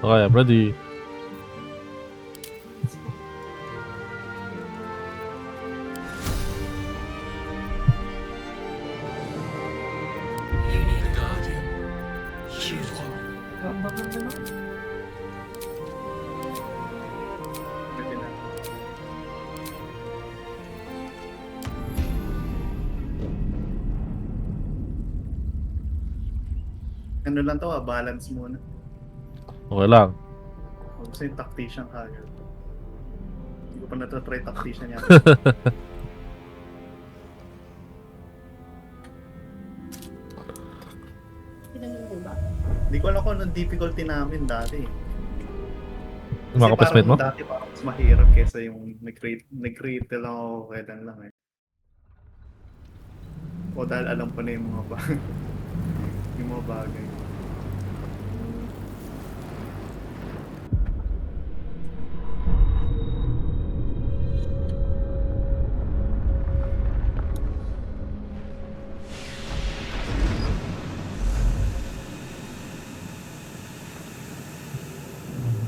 Okay, I'm ready. You need a guardian. Choose one. Pwede na. Ano lang to balance muna. Okay lang. Huwag kasi yung tactician kagad. Hindi ko pa natatry tactician yan. Hindi ko alam kung anong difficulty namin dati. Kasi Mga kapasmate mo? dati parang mas mahirap kesa yung nag-create lang ako kailan lang eh. O dahil alam ko na yung mga yung mga bagay.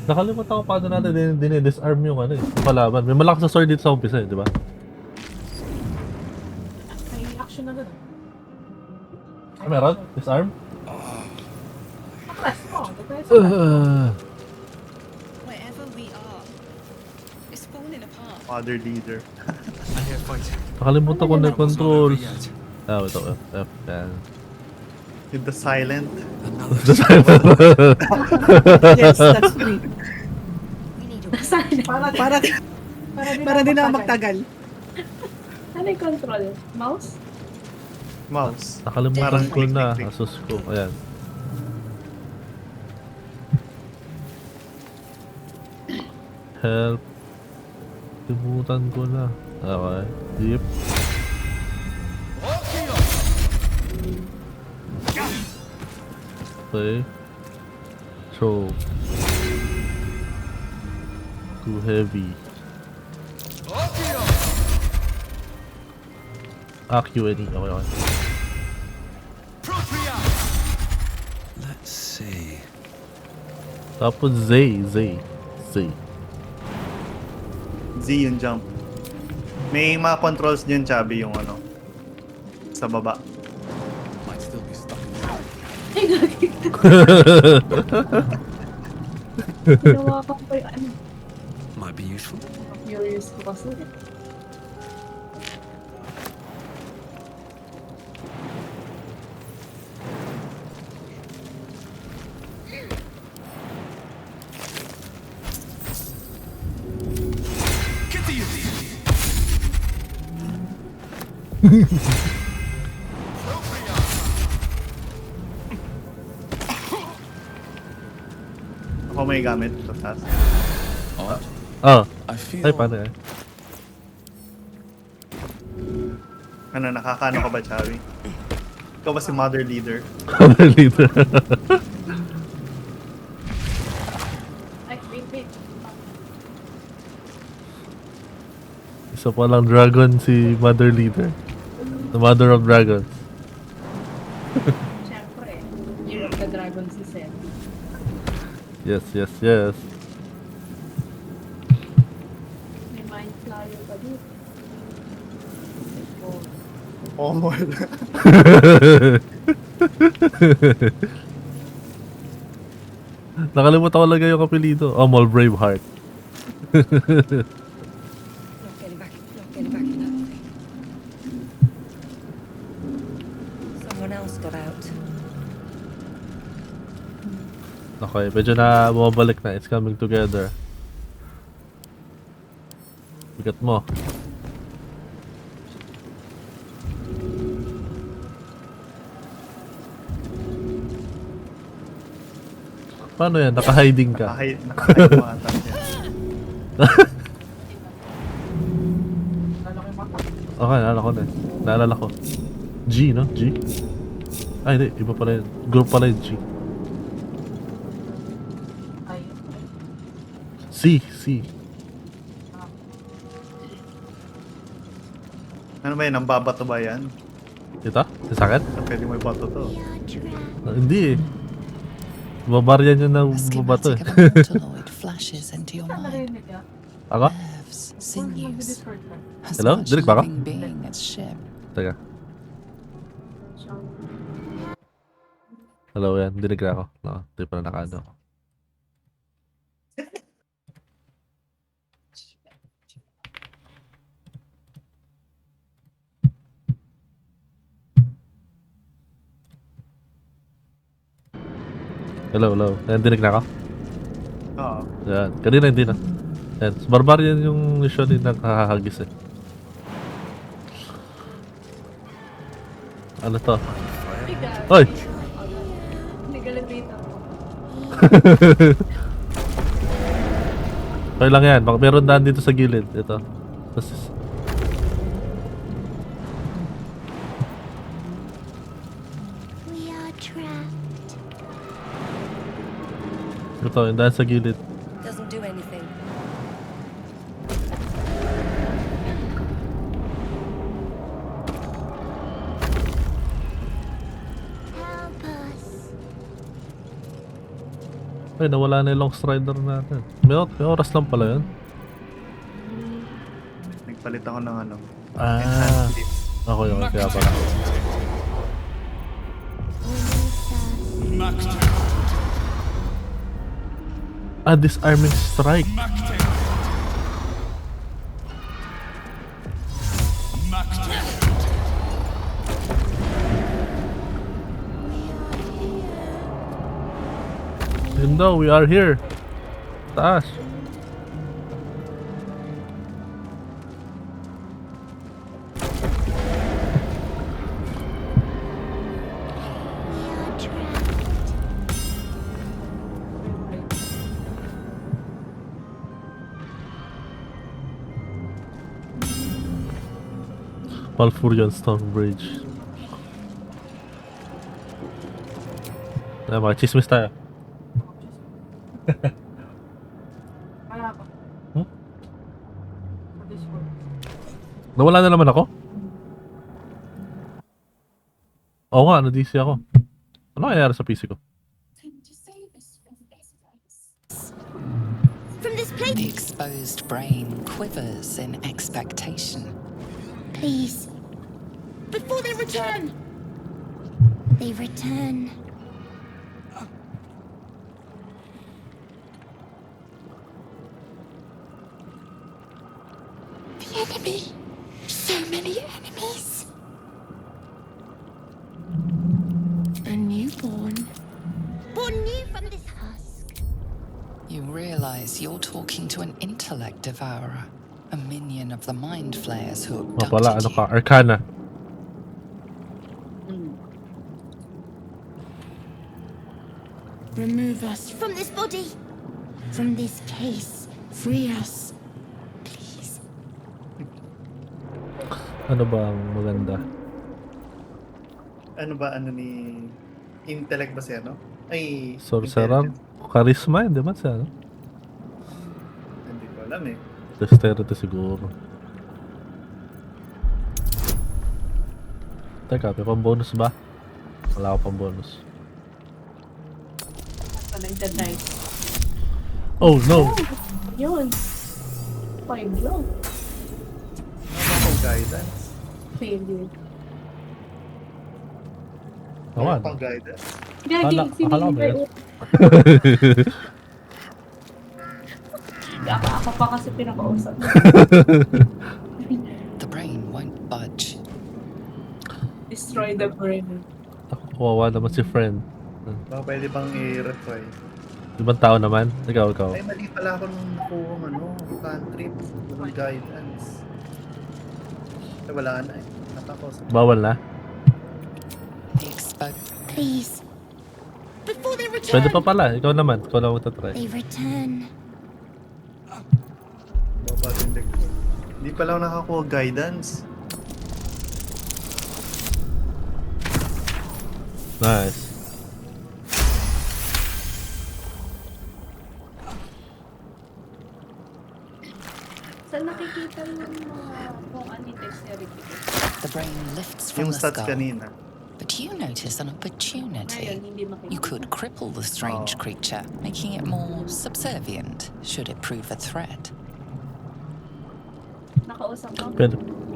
Nakalimutan ko paano natin dinidisarm yung ano eh, yung kalaban. May malakas na sword dito sa umpisa eh, di ba? May action na doon. Ah, meron? Disarm? Press mo. Press mo. Wherever we are, it's falling apart. Father leader. I hear fighting. Nakalimutan ko na yung Trouble's not over controls. yet. Ah, ito. F. Yan. With the silent. Another Yes, that's me. We need a Para din ako magtagal. Ano yung control? Mouse? Mouse. Nakalimutan Parang ko na. click. Asus ko. Ayan. Help. Limutan ko na. Okay. Deep. Okay. So. Too heavy. QNE. Okay, okay. Let's see. Tapos Z. Z yung jump. May mga controls dyan, Chubby, yung ano. Sa baba. Might still be stuck in the Ay, gagi. Ginawa ko pa yung ano. Might be useful. Curious ko kasi. Get the Ako may gamit sa taas. Odd. Ah. I feel. Ay, paano eh? Ano, nakakaano ka ba, Chubby? Ikaw ba si mother leader? Leader. Ay, wait. Isa pa lang dragon si Mother Leader. The Mother of Dragons. Siyempre, Year of the Dragon si Seth. Yes. May mind flyer pa dito. Oh, more. Nakalimutan ko lagay yung kapilido. Omol Braveheart. Not getting back in that thing. Someone else got out. Okay, medyo na bumabalik na. It's coming together. Bigat mo. Paano yan? Naka-hiding ka. Nakahide mo ata siya. Lalo kayo mata. Okay, naalala ko na eh. Naalala ko. G, no? G? Ay, hindi. Iba pala yun. Group pala yung G. Ay, C. Ano ba yan? Ang babato ba yan? Ito? Si sakit? Pwede mo ibato to. Hindi eh. Babaryan yun ng A babato schematic eh. of a mortaloid flashes into your Saan mind. narinig niya? Ako? Nerves, Kung sinews, mag-discord ka. as Hello? much Dinig ba ako? living being as ship. Teka. Siyang Hello yan. Dinig na ako. No, di pa na nakaano. Hello, hello. Ayan, dinig na ako. Oo. Yan. Kanina hindi na. Yan. Sa Barbarian yung usually nakahagis eh. Ano to? bigat. Oy! Nag-elevator ako. Okay lang yan. Baka meron daan dito sa gilid. Ito. Tapos, We are trapped. ito, yung daan sa gilid. Doesn't do anything. Help us. Ay, nawala na yung long strider natin. May oras lang pala yun. Nagpalit ako ng ano. Ah, Enhanced lift. okay, okay. Kaya pala. Release us. Ah, disarming strike. You know, we are here. Taas. We are trapped. Malfurion Stone Bridge. Ay, mga chismis tayo. Wala pa. Hmm? Sa Discord. Nawala na naman ako? Oo nga, na-DC ako. Ano nangyayari sa PC ko? From this place. The exposed brain quivers in expectation. Please. Before they return. They return. The enemy. So many enemies. A newborn. Born new from this husk. You realize you're talking to an intellect devourer, a minion of the mind flayers who Oh, pala, ano abducted ka? you. Arcana. Remove us from this body. From this case. Free us. Please. Ano ba ang maganda? Ano ba, ano ni... Intellect ba siya, no? Ay... Sorcerer? intelligence. Charisma, hindi man siya, no? Hindi ko alam eh. Dexterity siguro. Teka, may pang-bonus ba? Wala ako pang-bonus. Ano yung dead knight? Oh, no! Yun. 5 lang. Ano ba guidance? Failure. Awan. Ano pang guidance? Akala ko ba yun? Ako pa kasi pinakausap. The brain won't budge. Destroy the brain. Kawawa naman si friend. Baka pwede pang i-retry. Ibang tao naman. Ikaw. Ay, mali pala ako nung nakuha ng ano, cantrip. Walang guidance. Ay, wala na eh. Natakos. Bawal na. The exposed Please. Before they return. Pwede pa pala. Ikaw naman. Ikaw lang magtatry. They return. Babatindig ko. Hindi pala ako nakakuha guidance. Nice. Saan nakikita yung mga kung ano yung dexterity ko? The brain lifts from Yung the stats skull. kanina. But you notice an opportunity. You could cripple the strange creature, making it more subservient should it prove a threat. Nakausap ko.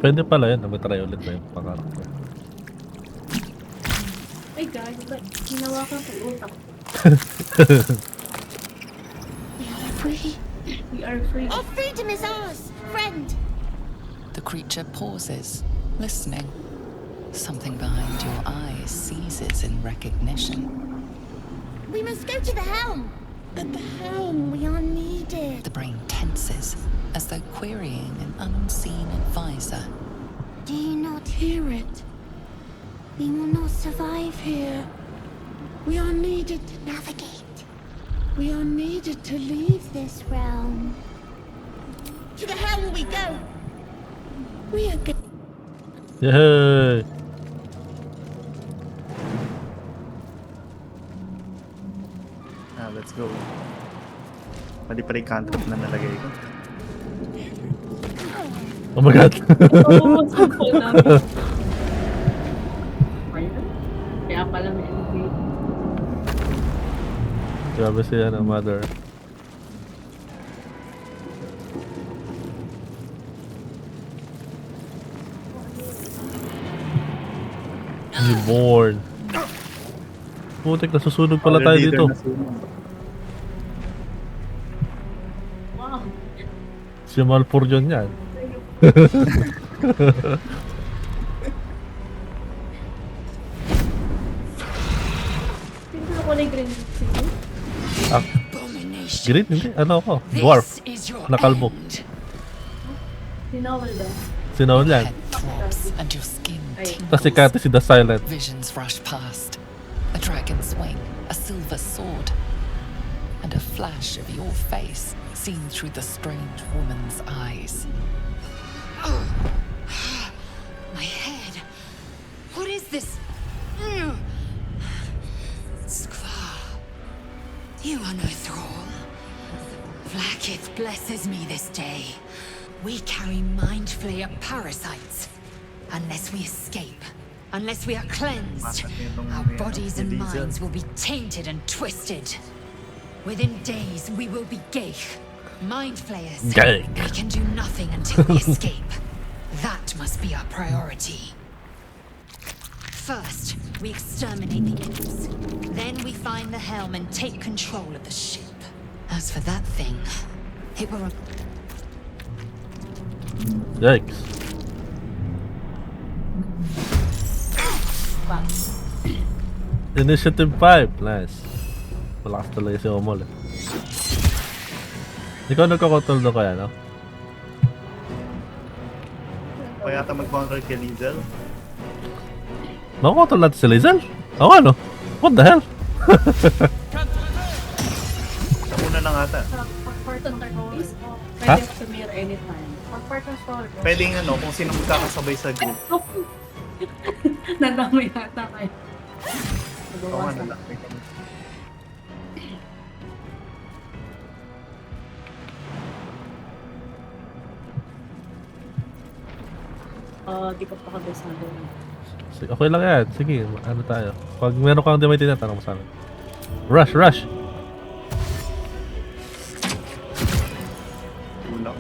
Pwede pala yan. Nag-try ulit na yung pangarap. Ay, guys, ba't ginawa ka sa utak? We are free. We are free. Our freedom is ours, friend. The creature pauses, listening. Something behind your eyes seizes in recognition. We must go to the helm. At the helm, we are needed. The brain tenses, as though querying an unseen advisor. Do you not hear it? We will not survive here. We are needed to navigate. We are needed to leave this realm. To the helm we go. We are good. Yay! Let's go. Mali pala yung cantrip na nalagay ko. Oh my god! Oo, sample namin. Kaya pala may elevate. Grabe siya na mother. Reborn. Putik, nasusunog pala tayo dito. Wow. Si Malpurjon yan. Sino ko na yung green signal? Ah, green? Hindi. Ano ako? Dwarf. Nakalbo. Sinawal ba? Sinawal yan. Head throbs and your skin Tapos si tingles. Kati si The Silent. Visions rush past. A dragon's wing, a silver sword, and a flash of your face seen through the strange woman's eyes. My head. What is this? Skvar. You are no thrall. Vlaakith blesses me this day. We carry mind flayer parasites. Unless we escape, unless we are cleansed, our bodies and minds will be tainted and twisted. Within days, we will be Geich. Mind flayers. Geich. We can do nothing until we escape. That must be our priority. First, we exterminate the imps. Then we find the helm and take control of the ship. As for that thing, it will... Yikes. Initiative 5. Nice. Malakas talaga si Omol eh. Ikaw nagkakontrol doon kaya, no? O yata mag-control kay Lizel. Nakakontrol natin si Lizel? Ako ano? What the hell? Sa una lang ata. Pag-part ng stories, Ha? pwede to mirror anytime. Pag-part ng story. Pwedeng ano, kung sino magkakasabay sa group. Nadamay yata kayo. Oo nga, nalaki kami. Di ko pa kabisado. Okay lang yan. Sige, ano tayo. Pag meron kang di may tinatanong mo sa akin. Rush, rush! Kulang.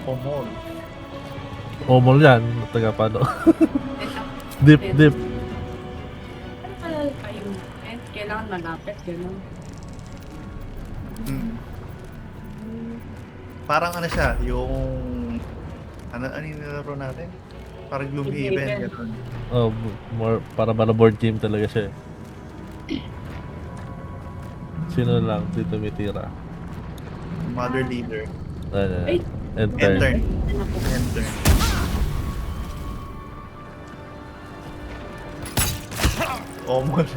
Omol. Omol yan. Taga paano? Dip, dip. Ano pala kayo? Kailangan malapit, gano'n. Parang ano siya, yung... Ano yung nilaro natin? Parang Gloomhaven, gano'n. Oh, more, para ba na board game talaga siya eh. Sino lang dito may tira? Mother Leader. Ay! Enter. Enter. Ano po? Enter. Omol.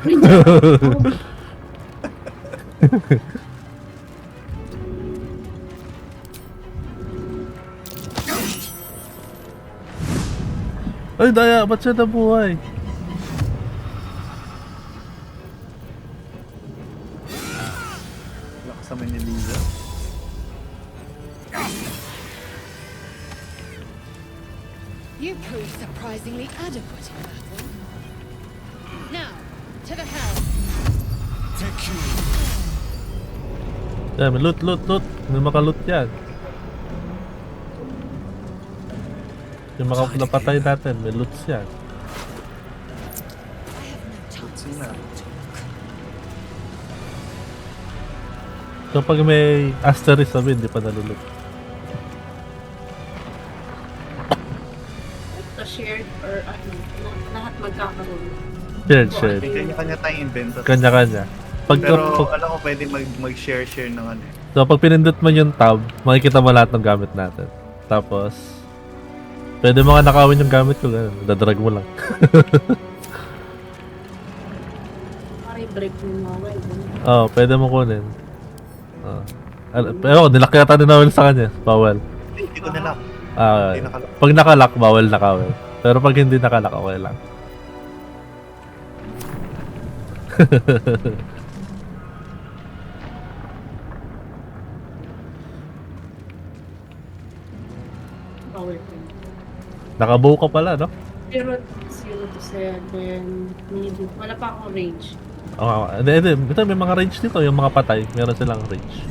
Ay, Daya, ba't siya nabuhay? Lakas naman ni Lizel. You proved surprisingly adequate in battle. Now, to the helm. Yan, may loot. May maka-loot yan. Yung mga napatay natin, may loots yan. I have no chance Sino na? Kapag may asterisk sabi, hindi pa nalulot. The shared or ano, lahat magkakaroon. Shared. May kanya-kanya tayong inventory. Kanya-kanya. Pero alam ko pwede mag-share ng ano. So, pag pinindot mo yung tab, makikita mo lahat ng gamit natin. Tapos, pwede mo nga nakawin yung gamit ko, ganun. Dadrag mo lang. Pare break mo mga Oo, pwede mo kunin. Pero nilak yata ni Noel sa kanya. Bawal. Hindi ko nila. Hindi nakalock. Pag nakalock, bawal nakawin. Pero pag hindi nakalock, okay lang. power pen. Nakabow ka pala, no? 0 to 7, maybe. Wala pa akong range. Hindi. Ito, may mga range dito. Yung mga patay, meron silang range.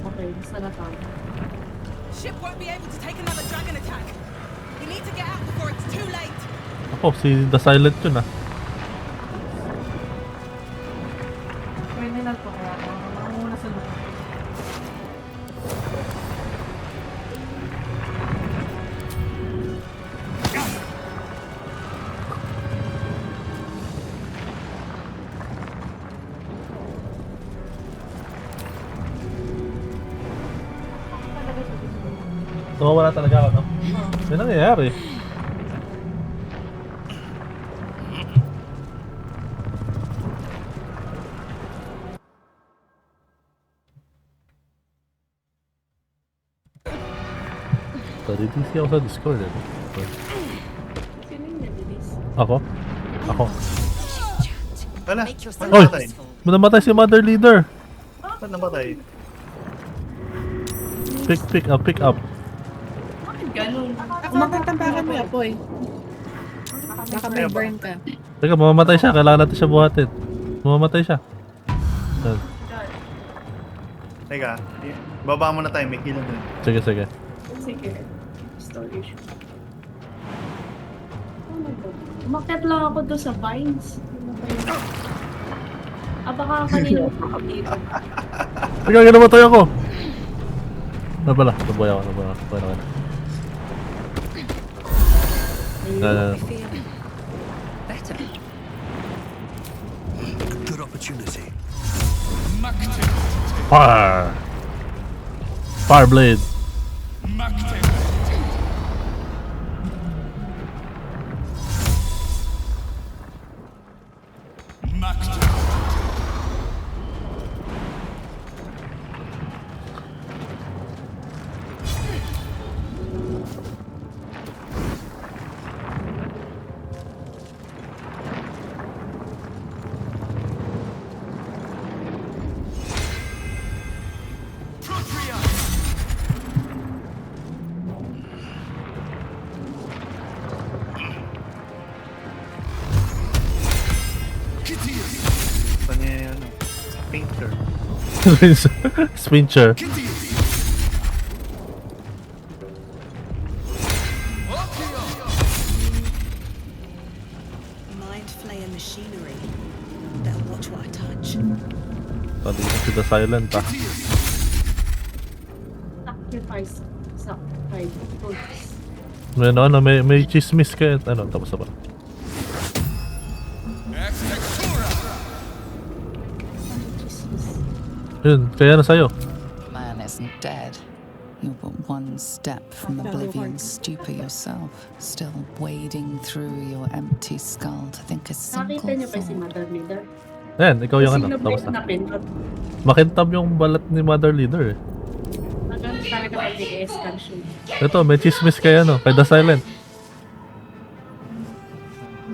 Okay, basta na tayo. Ship won't be able to take another dragon attack. We need to get out before it's too late. Ako, si The Silent yun, ah. Pwede na po kaya. Ako muna sa loob. Tumawala talaga ako, no? May nangyayari. Nadidisi ako sa Discord, eh. Sino yung nabilis? Ako? Wala. Make yourself Wala Oy! namatay. Namatay si Mother Leader! Ba't namatay? Pick up. Bakit ganun? Umakatampakan mo, Apoy. Baka may burn ka. Teka, mamamatay siya. Kailangan natin siya buhatin. Mamamatay siya. Yan. Teka, baba mo na tayo. May kill dun. Sige. Sige. Storage. Ano ba? Umakyat lang ako doon sa vines. Ano ba yun? Baka kanina ako dito. Teka, ginamatay ako! Ano pala? Nabuhay ako. I feel better. Good opportunity. Fire! Fireblade! Gusto niya yung painter. Spincher. Mind flayer machinery. Better watch what I touch. Pati si The Silent, ah. Sacrifice sa 5 goods. May chismis ka. Tapos na ba? Yun, kaya na sa'yo. Man isn't dead. You're but one step from oblivion's stupor yourself, still wading through your empty skull to think a Nakita single niyo ba si thought. Mother Leader? Ayan, ikaw yung Kasi tapos na. napindot. Makintab yung balat ni Mother Leader, eh. Maganda talaga pag nag-e-scan siya. Ito, may chismis kay kay The Silent.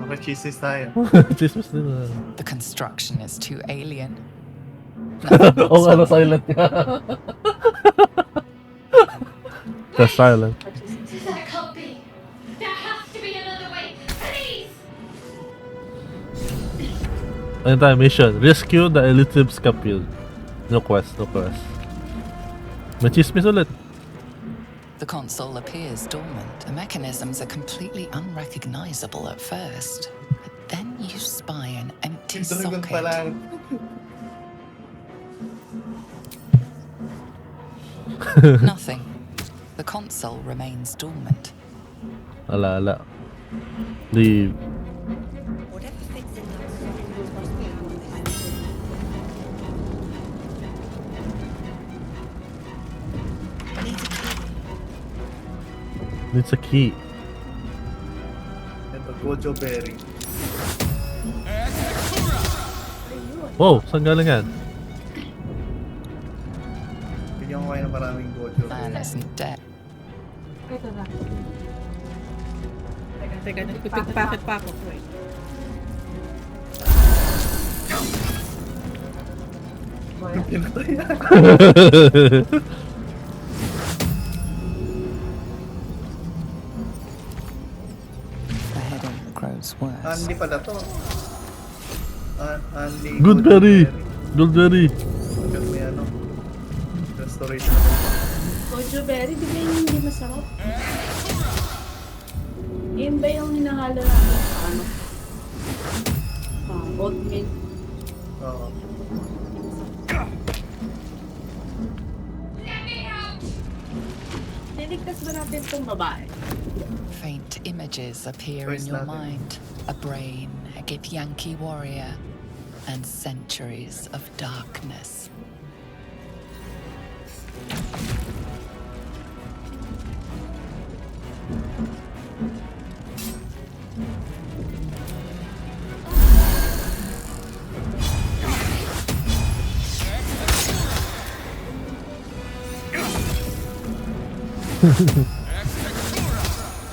Naka-cheeses tayo. Chismis din. The construction is too alien. Oo nga, silent nga. That's silent. That can't be. There has to be another way. Please! Ano tayo, mission. Rescue the elusive scapule. No quest, no quest. May chismis ulit. The console appears dormant. The mechanisms are completely unrecognizable at first. But then you spy an empty Dragon pa socket. lang. Nothing. The console remains dormant. Ala, ala. Leave. Whatever fits in that socket must be out of this. Needs a key. Ito, Gojo Berry. Wow, saan galing yan? Bigyan ko kayo ng maraming Gojo Man Berry. isn't dead. Ito na. Teka, nagpipigpakit pa ako. Wait. Pinatay yan. The headache grows worse. Andy pala to. Andy Good Gojo berry. Good berry. Hanggang may ano. Restoration na ito. Gojo berry, di ba yung hindi masarap? Yun ba yung hinahalo namin sa ano? Oatmeal. Oo. Niligtas ba natin itong babae? Faint images appear in First your natin. mind. A brain, a Githyanki warrior, and centuries of darkness.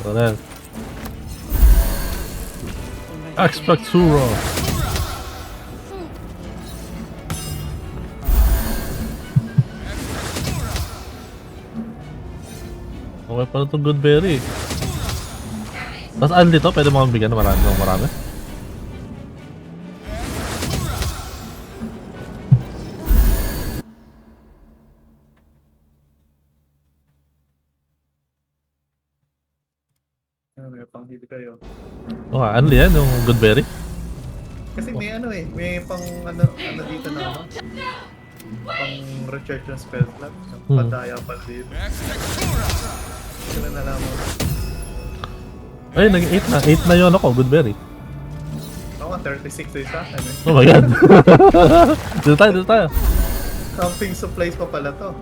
Tara na yan. Expectura. Okay pala itong good berry. Tapos ano dito? Pwede mo kang bigyan ng marami ng marami? Ano, may panghili kayo. Oo nga, ano yan? Yung good berry? Kasi may ano eh, may pang ano dito na ano. Pang recharge ng spell slot. Padaya pala dito. Sila nalaman. Ay, nag-8 na. 8 na yun ako, good berry. Ako nga, 36 days sa akin eh. Oh my god. Dito tayo, dito tayo. Camping supplies pa pala to.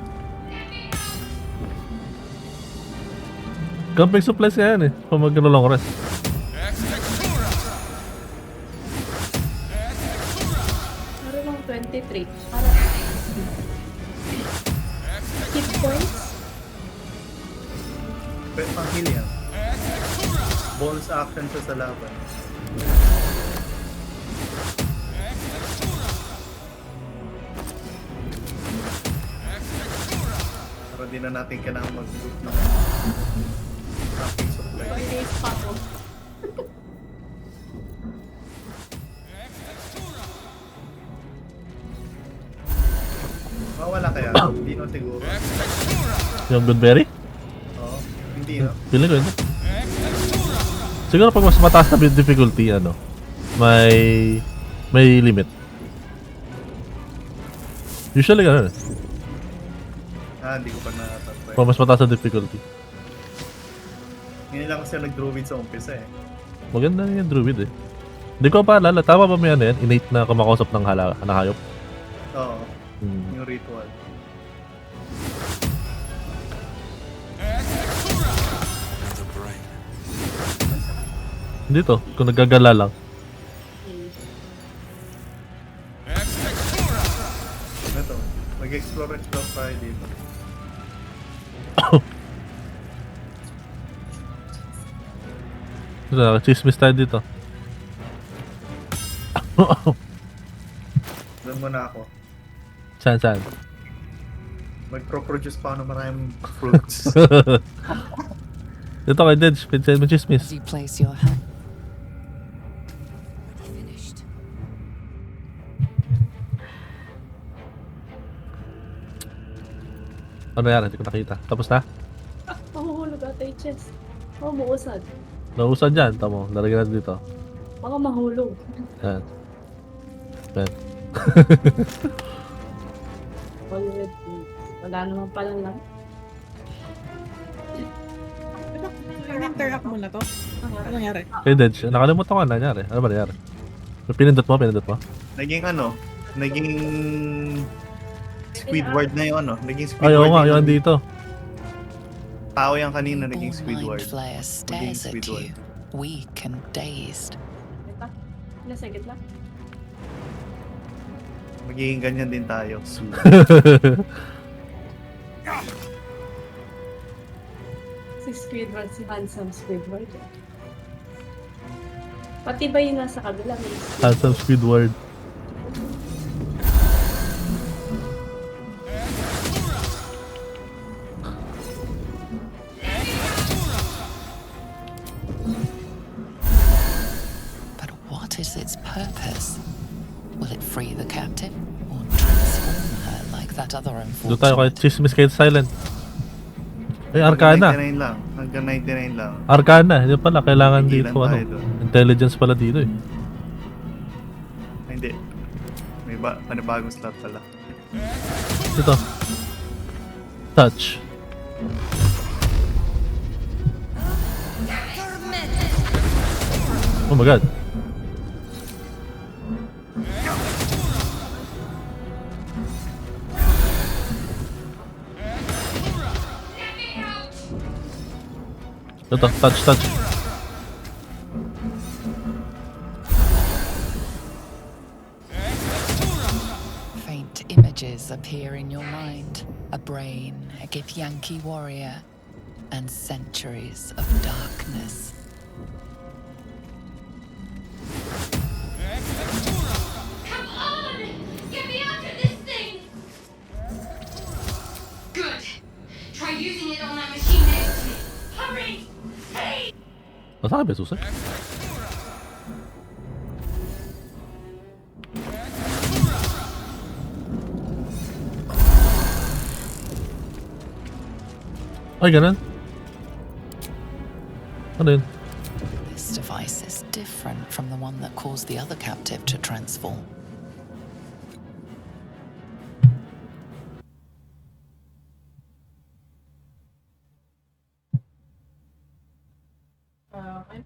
Camping supplies nga yan eh. Pag mag-long rest. Meron lang 23. Para... Hit points? Pero panghili yan. Bonus action siya sa laban. Para di na natin kailangan mag-loot ng camping supplies. Ito yung spot ko. Mawala kaya? Hindi no siguro. Yung good berry? Oo. Hindi no? Feeling ko yun. Siguro pag mas mataas na difficulty, ano, may limit. Usually ganun eh. Hindi ko pa natatry. Pag mas mataas na difficulty. Ngayon lang kasi nag-druid sa umpisa eh. Maganda yung druid eh. Hindi ko pa alala, tama ba may ano yan? Innate na kumakausap ng hayop? Oo. Hmm. Yung ritual. Another brain. Dito, kung nagagala lang. Ito. Mag-explore tayo dito. Dito, chismis tayo dito. Doon muna ako. Saan? Mag-produce pa ako ng maraming fruits. Dito kay Dedge, pinsan mo chismis. As you place your hand. Finished. Ano yan? Hindi ko nakita. Tapos na? Mahuhulog ata yung chest. Oh, buusad. Nausan dyan. Tamo, lalagyan natin dito. Baka mahulog. Yan. Yan. Already. Wala naman pala lang. Interact mo na to. Ano nangyari? Kay Dedge, nakalimutan ko ano nangyari. Ano ba nangyari? Pinindot mo? Naging Squidward na yung ano. Naging Squidward. Ay, oo nga, yung yun dito. Tao yan kanina, naging Your Squidward. mind flayer stares at Squidward. you, weak and dazed. Ito. Nasa gitna. Magiging ganyan din tayo. Si Squidward, si handsome Squidward. Pati ba yung nasa kabila? May Squidward. Handsome Squidward. But what is its purpose? Will it free the captive or transform her like that other Doon tayo kay unfortunate? chismis kay Silent. Ay, Arcana. 99 lang. Hanggang 99 lang. Arcana. Yun pala, kailangan Tigilan dito ano. tayo doon. Intelligence pala dito eh. Ay, hindi. May panibagong slot pala. Dito. Touch. Oh my god. Ito, touch. Faint images appear in your mind. A brain, a Githyanki warrior, and centuries of darkness. Come on! Get me out of this thing! Good. Try using it on that machine next to me. Hurry! Hey! Nasaan ka ba, Susan? Ay, ganun. Ano yun? This device is different from the one that caused the other captive to transform.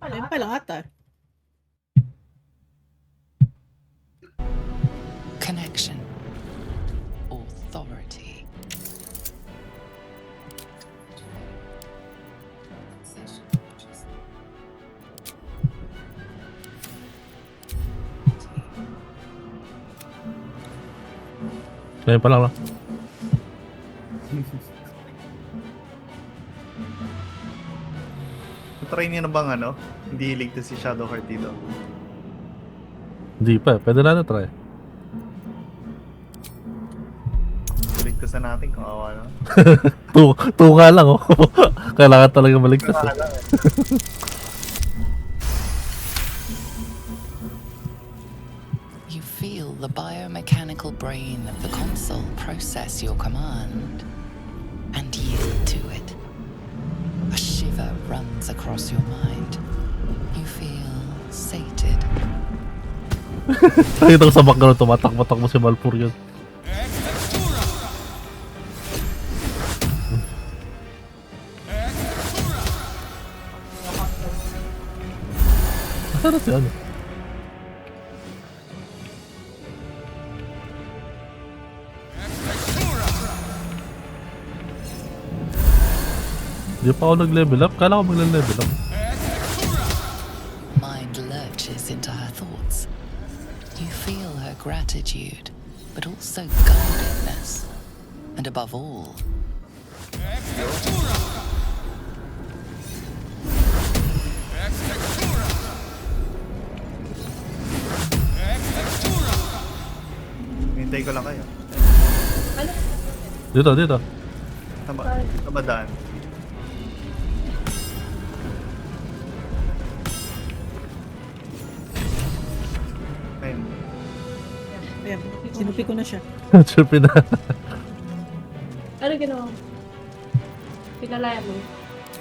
Ayun pa lang ata. Connection. Authority. Ngayon pa lang lang. Try niyo na bang ano? Hindi hiligtas si Shadowheart dito. Hindi pa. Pwede na try. Hiligtas na natin kung awa na. Tunga lang oh. Kailangan talaga maligtas eh. You feel the biomechanical brain of the console process your command and yield to it. A shiver runs across your mind. You feel sated. Nakita ko sa background, tumatak-matak mo si Malpur yun. Nasaan na si ano? Hindi pa ako nag-level up. Kala ko mag-level up. Mind lurches into her thoughts. You feel her gratitude, but also guardedness. And above all, Hintay ko lang kayo. Dito, dito. Tama daan. Ayun. Ayan, sinupi ko na siya. Chupi na. Ano ginawa mo? Pinalaya mo?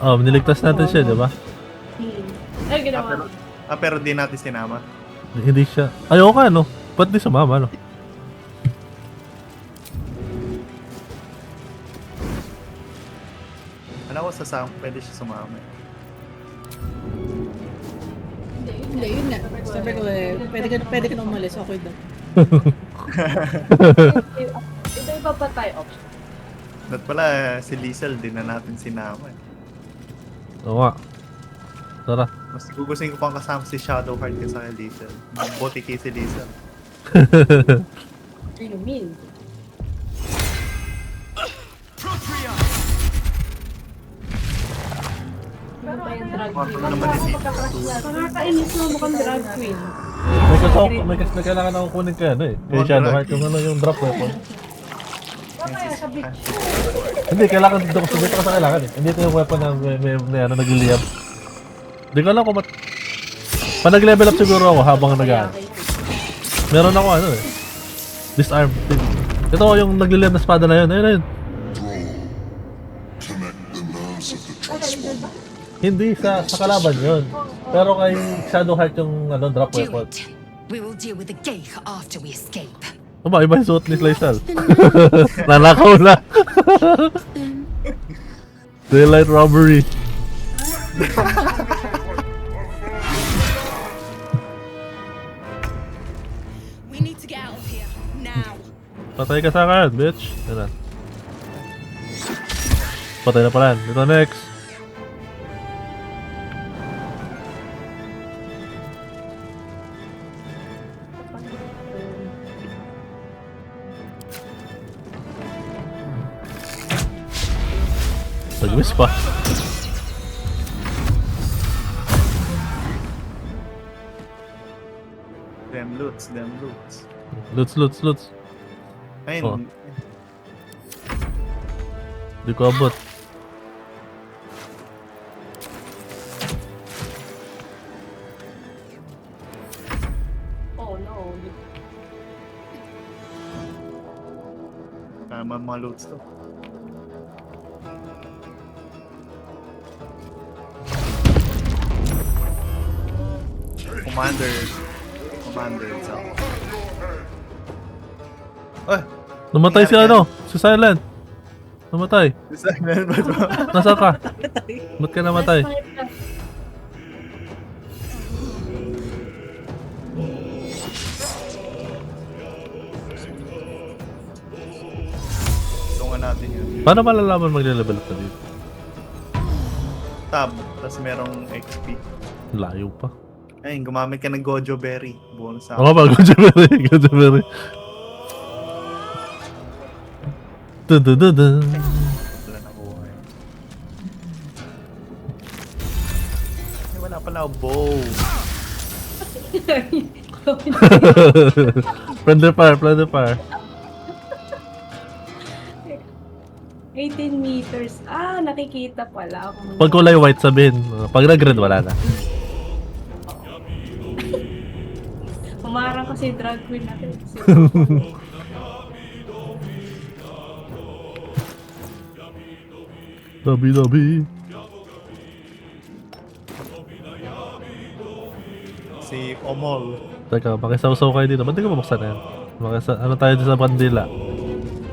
Oh, niligtas natin siya, di ba? Ano ginawa mo? Pero di natin sinama. Hindi siya. Ayaw ka, no? Ba't di sumama, no? Alam ko sasama, pwede siya sumama. Hindi, yun nga. Sabi ko pwede ka na umalis. Okay daw. Ito yung papatay option. Ba't pala si Liesel, di na natin sinama eh. Oo nga. Tara. Mas gugustuhin ko pang kasama si Shadowheart kaysa kay Liesel. Buti kay si Liesel. What do you mean? Ano ba yung drag queen? Ano naman yung Nakakainis na mukhang drag queen. May kailangan akong kunin kaya, ano eh. Kaya Shadowheart yung ano, yung drop weapon. Kaya sabi, Hindi, kailangan dito ko dito ko sa kailangan eh. Hindi ito yung weapon na may ano, nagliliyab. Hindi ko alam kung pa nag-level up siguro ako habang nag-ano. Meron ako ano eh. Disarm. Ito yung nagliliyab na espada na yun. Ayun, ayun. Hindi, sa kalaban yun. Pero kay Shadowheart yung ano, drop Do weapon. it. We will deal with the Geich after we escape. Aba, iba yung suot ni Slaisal. Nanakaw na. Daylight robbery. We need to get out of here now. Patay ka sa akin, bitch. Yan na. Patay na pala. Dito next. Nag-miss pa. Them loots, them loots. Loots. Ayun. Oh. Di ko abot. oh no. Mga loots to. Commander itself. Ay! Namatay si ano? Si Silent. Namatay. Silent ba ito? Nasaan ka? Ba't ka namatay? Tungan natin yun. Paano malalaman magle-level up ka dito? Tab, tapos merong XP. Layo pa. Ayun, gumamit ka ng Gojo Berry. Bonus Ako ako. ba? Gojo Berry. Dun. Wala na buhay. Ay, wala pala ako bow. Friendly fire. 18 meters. Ah, nakikita pala ako. Pag kulay white sabihin, pag nag-red wala na. Umarang kasi drag queen natin. Dabi. Si Omol. Teka, makisaw-saw kayo dito. Ba't di ko mabuksan na yan? Ano tayo dito sa bandila?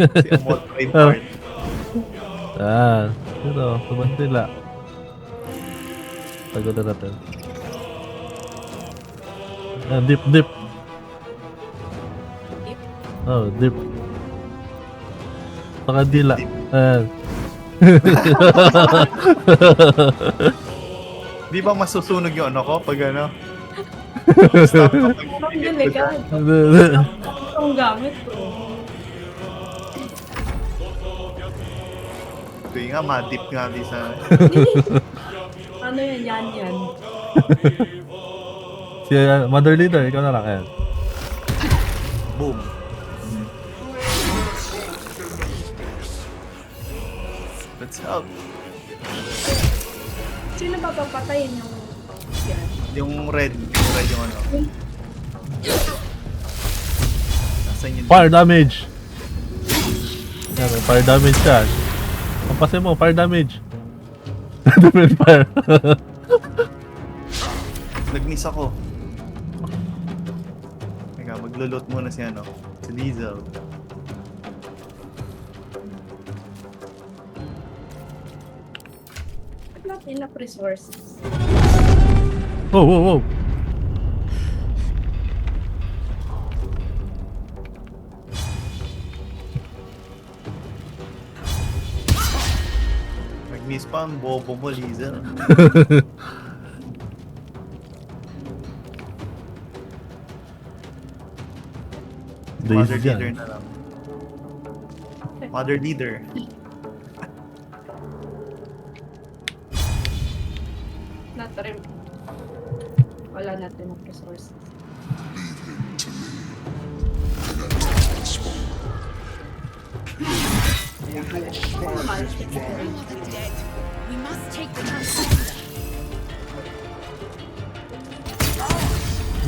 Si Omol trademark. Dito, sa bandila. Tagutan natin. Dip. Oh, dip. Saka dila. Di ba masusunog yung ano ko pag ano? Parang delikad. Ang gamit ko. Ito nga, ma-dip nga di sa... Ano yan? Yan. Si Mother Leader, ikaw na lang. Ayan. Boom. What's up? Sino ba papatayin yung... Yan. Yung red yung ano. Nasaan yun? Fire damage! Yan, may fire damage yan. Pampasin mo, fire damage. Defend fire. Nag-miss ako. Teka, maglulot muna si ano. Si Diesel. Not enough resources. Whoa, whoa, whoa. Nag-miss pa ang bobo mo, Diesel. Mother Daisy leader yan. na lang. Mother leader. Not rin. Wala natin enough resources. Dead. We must take the transponder.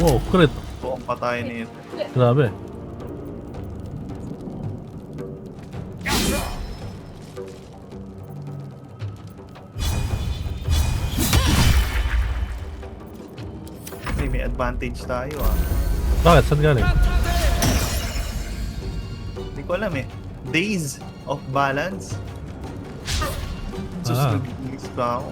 Wow, crit. Buong patay na ito. Grabe. May advantage tayo ah. Bakit? Saan galing? Hindi ko alam eh. Days of balance. Sus, Ah. nag-miss pa ako.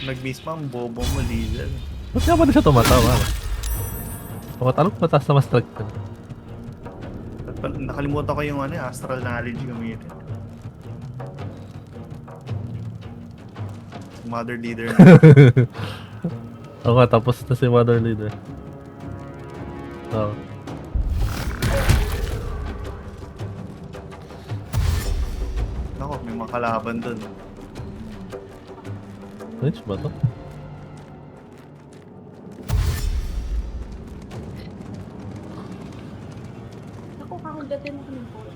Nag-miss pa ang bobo mo, Diesel. Ba't nga ba na siya tumatawa? Tumatalong mataas na mas strike ka. Nakalimutan ko yung ano, astral knowledge gamitin. Mother leader. Oo nga, tapos na si Mother Leader. Oo. Ako, may mga kalaban dun. Range ba to? Ako, kakagatin ako ng board.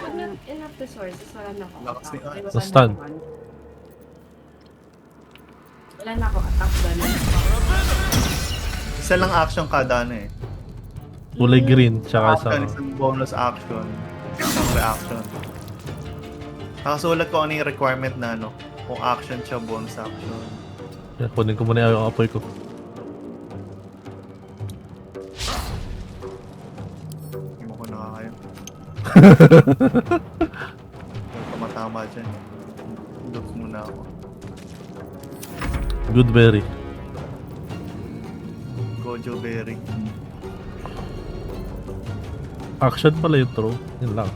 Pag not enough resources, wala na ako. Lakas ni attack. Ice. Wala So, stun. na ako. Wala na ako attack ganun. Isa lang action kada ano eh. Kulay green, tsaka Action, isang... isang bonus action. Isang reaction. Nakasulat ko ano yung requirement na ano. Kung action siya, bonus action. Yeah, kunin ko muna yung apoy ko. Hindi mo ko nakakaya. Tumatama dyan. Look muna ako. Good berry. Gojo Berry. Action pala yung throw. Yun lang.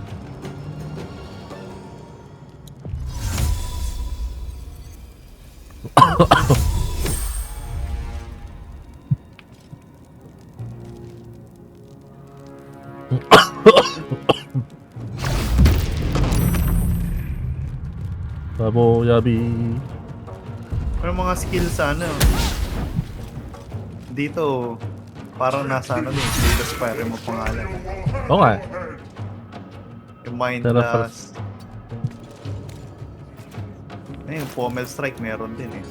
Babo, Yabi. Pero mga skills sa ano. Dito, parang nasa ano din. Dito Spire mo pangalan. Oo nga. Yung Mind Pero Blast. Ayun, Pommel Strike meron din eh.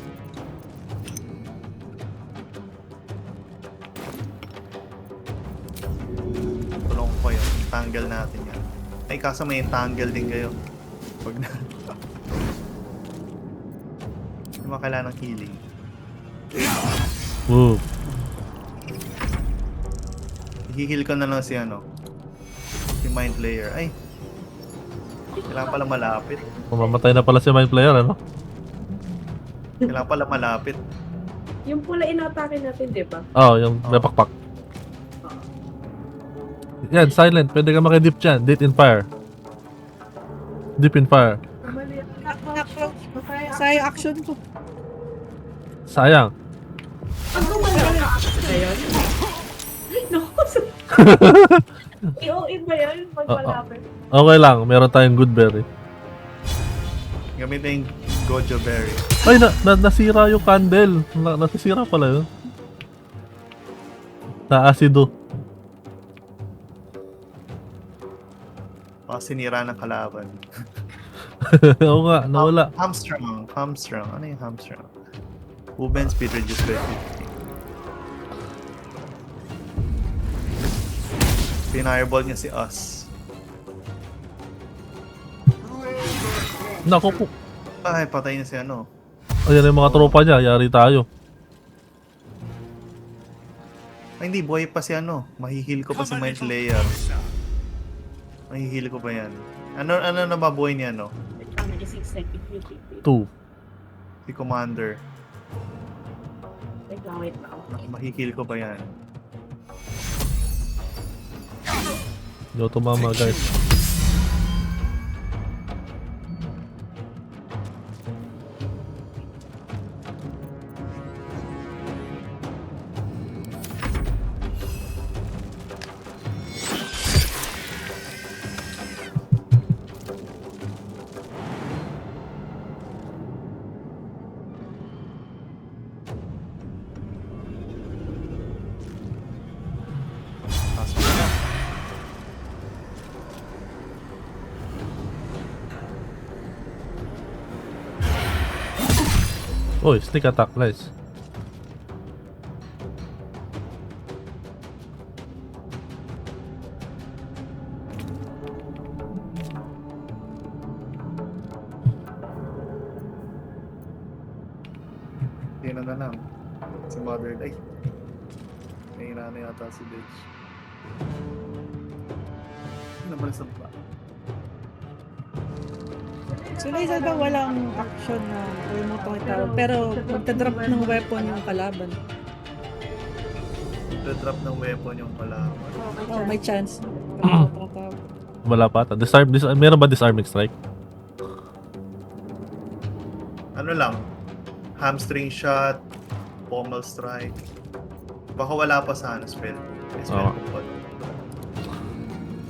Tulong ko yun. Tangle natin yan. Ay, kaso may tangle din kayo. Pag na... Hindi mo kailangan ng healing. Woo. I-heal ko na lang si ano. Si Mind Player. Ay! Kailangan pala malapit. Mamamatay na pala si Mind Player, ano? Kailangan pala malapit. Yung pula inatake natin, di ba? Oo, yung may pakpak. Yan, silent. Pwede ka makidip dyan. Deep in fire. Deep in fire. Action. Sayang action ko. Sayang. Ang gumalaw. Ayun. Naku. I-OA ba yan? Pag malapit. Okay lang. Meron tayong good berry. Gamitin yung Gojo Berry. Ay, nasira yung candle. Nasisira pala yun. Na-acido. Baka sinira ng kalaban. Oo nga, nawala. Hamstrung. Ano yung hamstrung? Movement speed reduced by 50. Pinairball niya si Us. Naku po. Ay, patay na si ano. Ayan yung mga tropa niya. Yari tayo. Ay, hindi. Buhay pa si ano. Mahihil ko pa si Mind Slayer. Mahihil ko pa yan. Ano na mabuhay niya, no? 2. Si Commander. Wait lang. Mahihil ko pa yan. Hindi ako tumama, guys. Oy, sneak attack, guys. Sino na lang? Si Mother. Ay. Nahina na yata si Bitch. Ano ba sa ba? So, Laser ba walang action na remote ang tawag? Pero magta-drop ng weapon yung kalaban. Drop ng weapon yung kalaban. Oh, may chance. Wala pa. Meron ba disarming strike? Ano lang? Hamstring shot, pommel strike. Baka wala pa sa ano spell. May spell Oo. ko pa.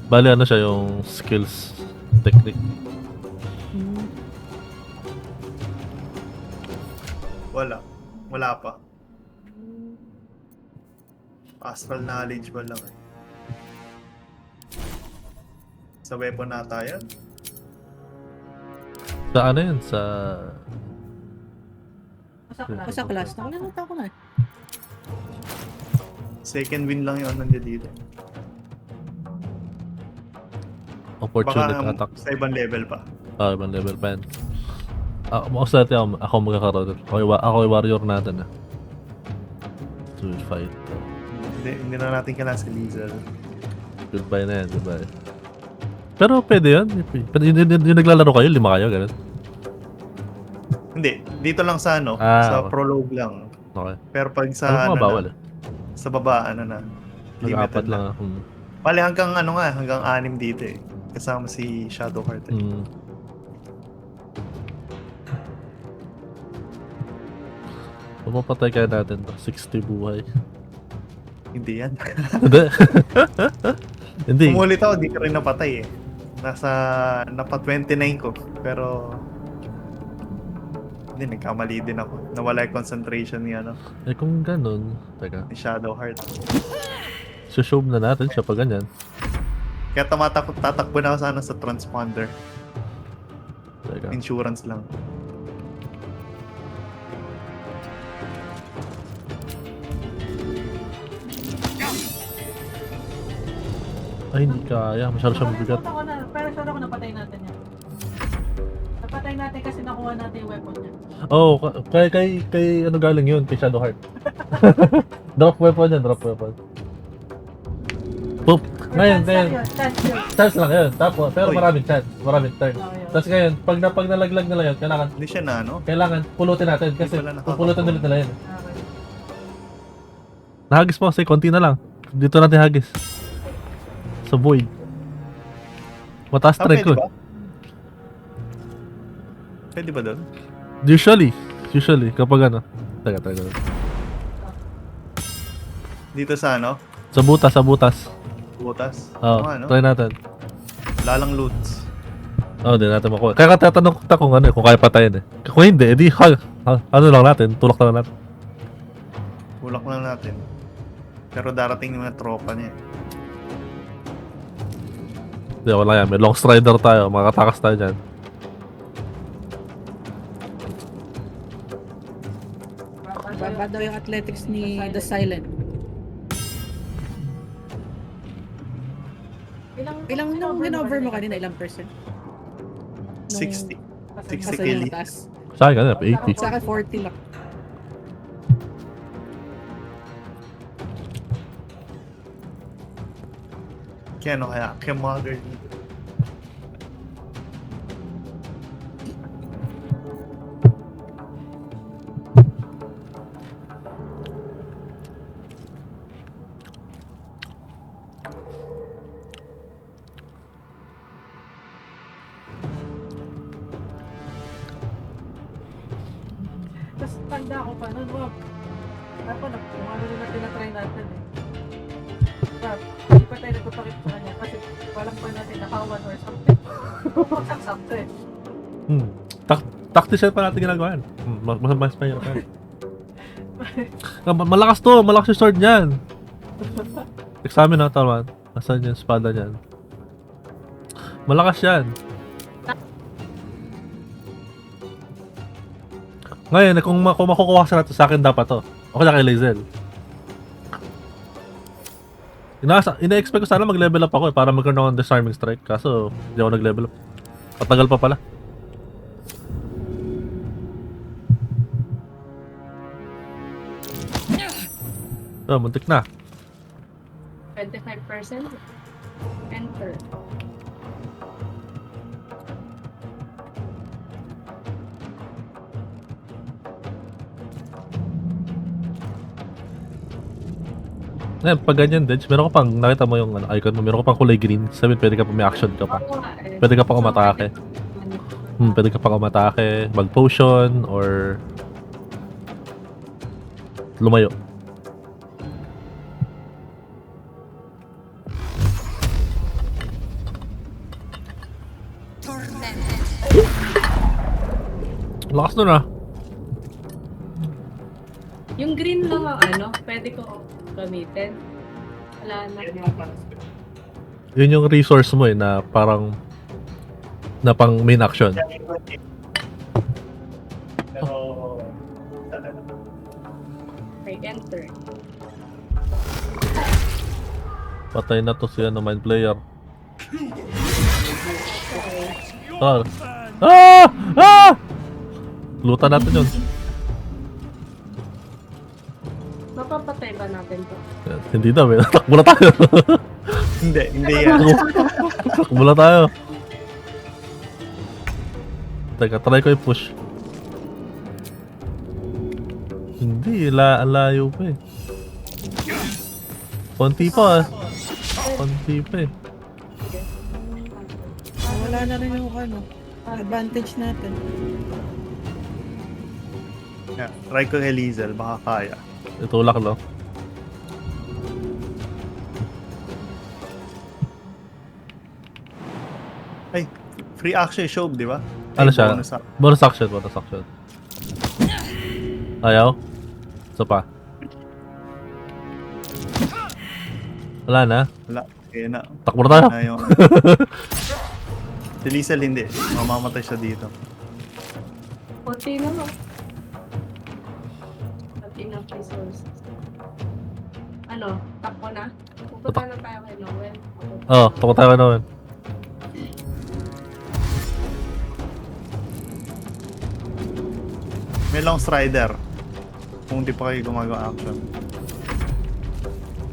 Bali, ano siya yung skills technique. Wala. Wala pa. Astral knowledge ba lang eh. Sa weapon na tayo? Sa ano yun? Sa... Sa class. Nakalimutan ko na eh. Second win lang yung nandiyan dito. Opportunity Baka attack. sa ibang level pa. Ibang level pa yan. Most likely ako magkakaroon. Ako yung warrior natin. To fight. Hindi na natin kailangan si Lizel. Goodbye na yan, goodbye. Pero pwede yun. Yung naglalaro kayo, 5 kayo, ganun. Hindi, dito lang sa ano, sa Okay. prologue lang. Okay. Pero pag Ano sa mga ano bawal na, sa baba, ano na. Nag-apat limited lang na. ako. Bali hanggang ano nga, hanggang 6 dito eh. Kasama si Shadowheart eh. Pumapatay kaya natin to. 60 buhay. Hindi yan. Hindi. Hindi. Umulit ako, di ka rin napatay eh. Napa 29 ko. Pero hindi, nagkamali din ako. Nawala yung concentration ni ano, Eh kung ganun, teka. ni Shadowheart. Show na natin siya pag ganyan. Kaya tatakbo na ako sana sa transponder. Teka. Insurance lang. Ay, hindi kaya. Masyado siyang bigat. Nakalimutan ko na. Pero sure ako napatay natin yan. Napatay natin kasi nakuha natin yung weapon niya. Oo, kay ano galing yun? Kay Shadowheart. Drop weapon yan, drop weapon. Poop! Ngayon. Chance yun. Chance lang yun. Tapos, pero Uy. maraming chance. Maraming turn. Okay. Tapos ngayon, pag nalaglag nila yun, Hindi siya na ano. kailangan pulutin natin kasi pala nakakapulot. pupulutin ulit nila yun. Okay. Nahagis mo kasi konti na lang. Dito natin hagis. Sa void. Mataas strength ko. Pwede ba? Pwede ba doon? Usually kapag ano. Teka. Dito sa ano? Sa butas. Butas? Oo, Ano, ano? try natin. Lalang loots. Oo, di natin makuha. Kaya tatanong kita kung ano kung kaya patayin eh. Kung hindi, edi ano lang natin, tulak lang natin. Kulak lang natin. Pero darating yung mga tropa niya. Di, wala yan. May long strider tayo. Makakatakas tayo dyan. Baba daw yung athletics ni The Silent. Ilang nung win-over mo kanina, ilang percent? 60. 60 Kasi kill. yung mataas. Sa akin, ano, 80. Sa akin, 40 lang. Kaya ano kaya? Kaya mga girl dito. Tapos tanda ko pa nun, wag. Ako na, kung ano na tinatry natin eh. Hindi pa tayo nagpapakit sa kanya kasi walang pa natin nakawan or something. Something. Tactical pa natin ginagawa yan. Mas pa yun. Malakas to, malakas yung sword niyan. Examine na, Tarwan. Nasaan yung espada niyan? Malakas yan. Ngayon, kung makukuha sa natin, sa akin dapat to. Okay na kay Lazel. Ina-expect ko sana mag-level up ako para magkaroon ako ng disarming strike. Kaso, hindi ako nag-level up. Patagal pa pala. Oh, muntik na. 25%. Enter. Ngayon, pag ganyan, Dej, meron ka pang, nakita mo yung icon mo, meron ka pang kulay green. Sabihin, pwede ka pa may action ka pa. Oo nga eh. Pwede ka pang umatake. Pwede ka pang umatake, mag-potion, or lumayo. Lakas nun ah. Yung green lang ang ano, pwede ko gamitin. Wala na. Yun yung resource mo eh, na parang na pang main action. Okay, enter. Patay na to siya ng mind player. Ah! Ah! Ah! Lutan natin yun. Mapapatay ba natin to? Hindi daw eh. Takbo na tayo. Hindi yan. Takbo na tayo. Teka, try ko i-push. Hindi, layo pa eh. Konti pa eh. Konti pa eh. Wala na rin yung ano, advantage natin. Yeah, try ko kay Lizel, baka kaya. Itulak no. Ay, free action show, di ba? Ano Ay, siya? bonus action. Bonus action, bonus action. Ayaw? Isa pa. Wala na. Wala, kaya na. Takbo na tayo. Ayaw. Si Lizel hindi. Mamamatay siya dito. Kunti na no. At enough resources. Ano, takbo na? Pupunta na tayo kay Noel. Oo, takbo tayo naman. May long strider. Kung di pa kayo gumagawa action.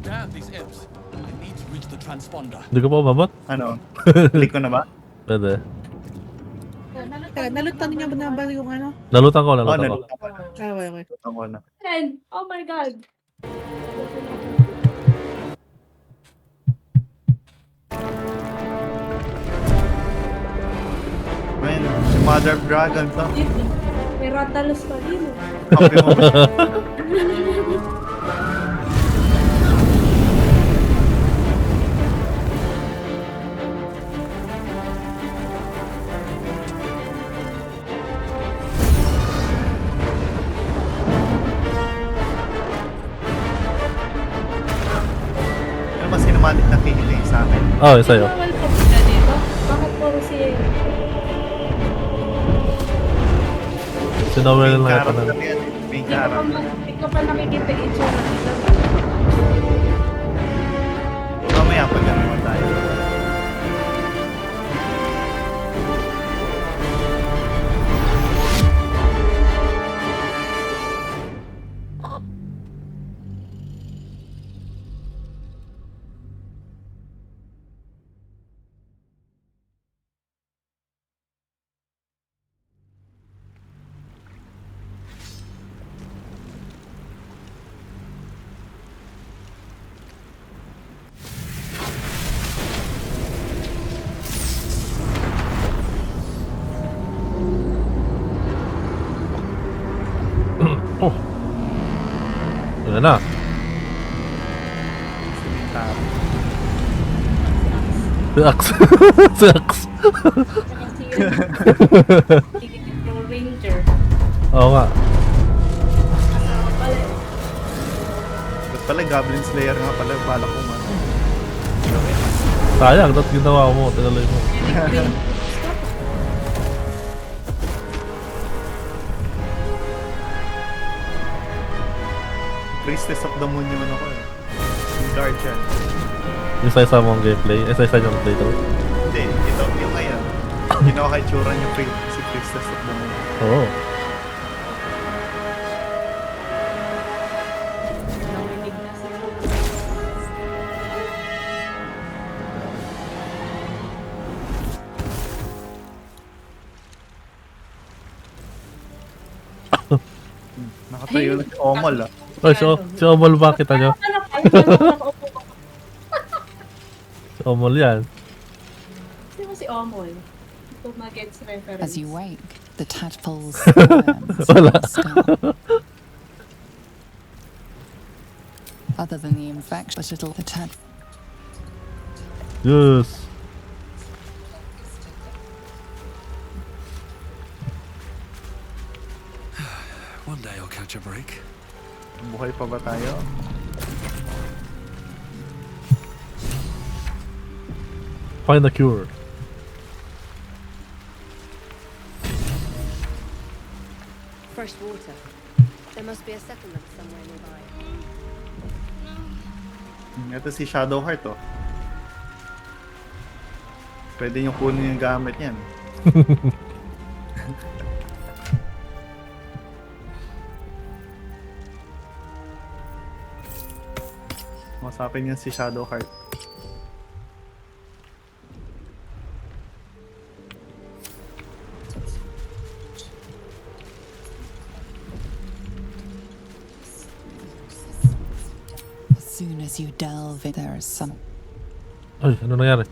Damn these imps. I need to reach the transponder. Hindi ko pa umabot? Ano? Click ko na ba? Pwede. Nalutan niyo ba na ba yung ano? Nalutan ko, Oh, nalutan ko. nalutan ko na. Okay. Nalutan ko na. And, oh my god! Mother of Dragon to. May Rathalos pa din. Kampi mo. Ano mas cinematic na kikilig sa akin? Oh, yung sa'yo. Bawal pa sila dito. Bakit puro si... Sinawel Main lang ito character na. yan. Main Hindi character. ko pa nakikita yung itsura nila. Mamaya pag naman tayo. Oh. Yan na. Si Axe. Si Axe. Tsaka si yung Ranger. Oo nga. Kasama pala eh. Ba't pala Goblin Slayer nga pala bala ko man. Sayang, dapat ginawa mo. Tinaloy mo. Priestess of the Moon yung ano ko eh. Yung Guardian. Yung sa isa mong gameplay. Isa yung playthrough. Hindi, ito yung ngayon. Ginawa kay Chura niya si Priestess of the Moon. Oo. Naminig na sila. Nakatayo na si Omol ah. Oh, si Omol ba kita nyo? Si Omol yan. Sino si Omol? Ito mag-gets reference. As you wake, the tadpoles squirms Wala. and start. Other than the infection, the tad. Yes. One day I'll catch a break. Buhay pa ba tayo? Find the cure. Fresh water. There must be a settlement somewhere nearby. Ito si Shadowheart oh. Pwede nyo kunin yung gamit yan. Masapin yan si Shadowheart. As soon as you delve in, there is some. Ay, ano nangyari?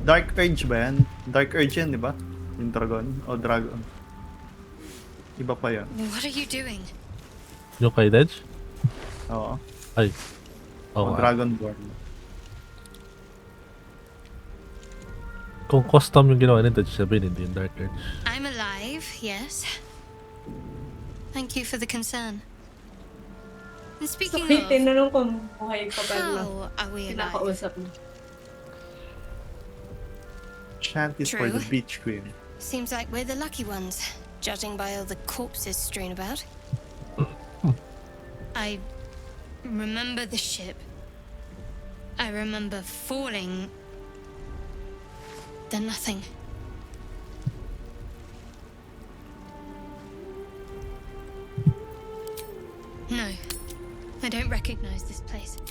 Dark Urge ba yan? Dark Urge yan, di ba? Yung dragon o dragon. Iba pa yan. What are you doing? Yung kay Dedge? Oo. Ay. O Oo nga. Dragonborn. Kung custom yung ginawa ni Dedge, sabihin hindi yung Dark Urge. I'm alive, yes. Thank you for the concern. And speaking Sorry, of, tinanong kung buhay pa ba na. how are we alive? Kinakausap mo. Shanties for the True. Beach Queen. Seems like we're the lucky ones, judging by all the corpses strewn about. I remember the ship. I remember falling. Then nothing. No, I don't recognize this place.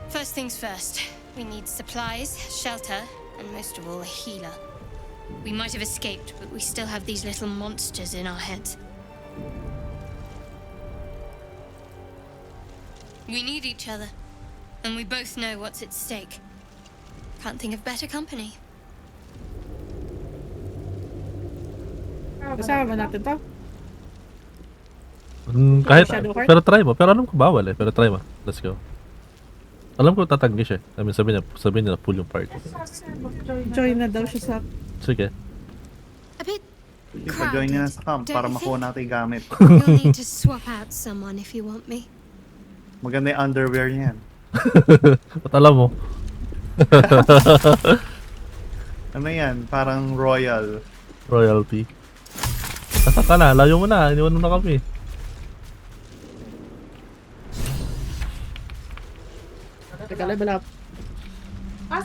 First things first, we need supplies, shelter, and most of all, a healer. We might have escaped, but we still have these little monsters in our heads. We need each other. And we both know what's at stake. Can't think of better company. Kasama ba natin to? Kahit, Shadow Heart? pero try mo. Pero alam ko bawal eh. Pero try mo. Let's go. Alam ko tatanggi siya. I mean, sabihin niya na full yung party. Join na daw siya sa... Sige. A bit Ipa-join niya na sa camp para makuha natin yung gamit. You'll need to swap out someone if you want me. Maganda yung underwear niyan. Ba't alam mo? Ano yan? Parang royal. Royalty. Nasa ka na. Layo mo na. Iniwan mo na kami. Teka, level up.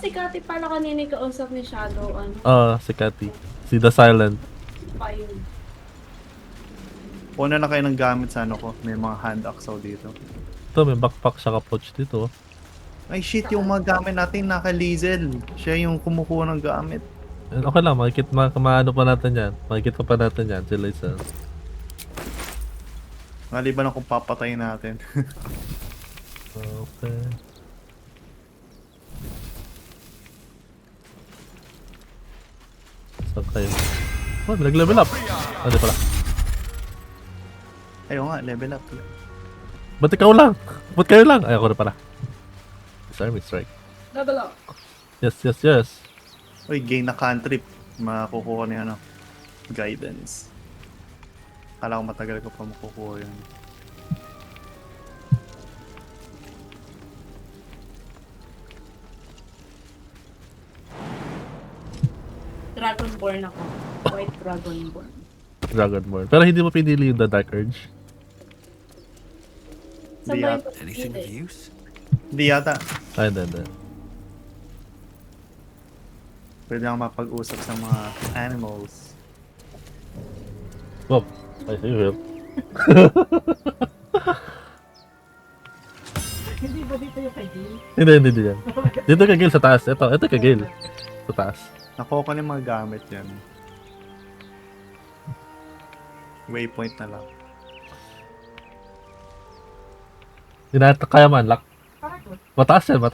Si Kati pala kanina yung kausap ni Shadow. Si Cathy. Si The Silent. Pa yun. Una na kayo ng gamit sa ano ko. May mga hand axle dito. Ito, may backpack siya ka-pouch dito. Ay shit, yung mga gamit natin naka-Lizel. Siya yung kumukuha ng gamit. Okay lang, maano pa natin yan. Makikita pa natin yan. Sila isa. Maliban na kung papatayin natin. Okay. Saan kayo? Oh, nag-level up. Ano pala? Ayaw nga, level up. Ba't ikaw lang? Ba't kayo lang? Ay, ako na pala. Army strike. Level up. Yes, yes, yes. Uy, gain na cantrip. Makukuha ni ano. Guidance. Kala ko matagal ko pa makukuha yun. Dragonborn ako. White Dragonborn. Dragonborn. Pero hindi mo pinili yung The Dark Urge. Hindi yata. Anything of use? Hindi yata. Ay, hindi. Pwede akong mapag-usap sa mga animals. Bob. Ay, you will. Hindi ba dito yung kay Gil? Hindi yan. Dito kay Gil sa taas. Ito kay Gil. Sa taas. Nakuha ko na yung mga gamit yan. Waypoint na lang. Hindi natin kaya man, lock. Mataas yan. 20?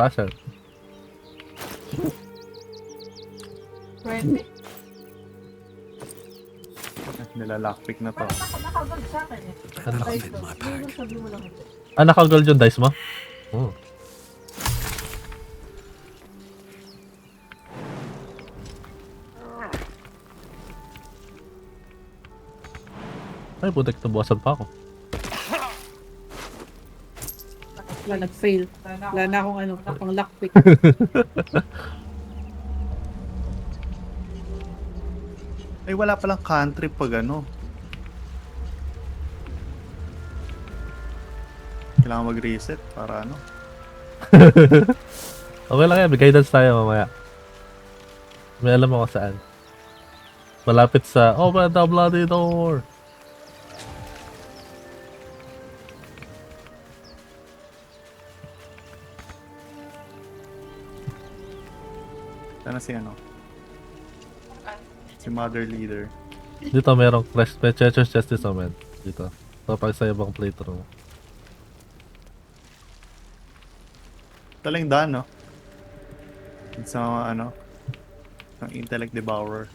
Nilalockpick na to. Nakagod sa akin eh. Better fit my pack. Sabi mo lang ito. Naka-gold yung dice mo? Oh. Ay, putik, nabukasan pa ako. Wala, nag-fail. Wala na akong ano, pang lockpick. Ay, wala palang country pag ano. Kailangan mag-reset para ano. Okay lang yan, may guidance tayo mamaya. May alam ako saan. Malapit sa open the bloody door. Sana si ano? Si Mother Leader. Dito merong Treacherous Justice Moment. Dito. Kapag sa ibang playthrough. Talang daan, no? Sa ano? Ang Intellect Devourer.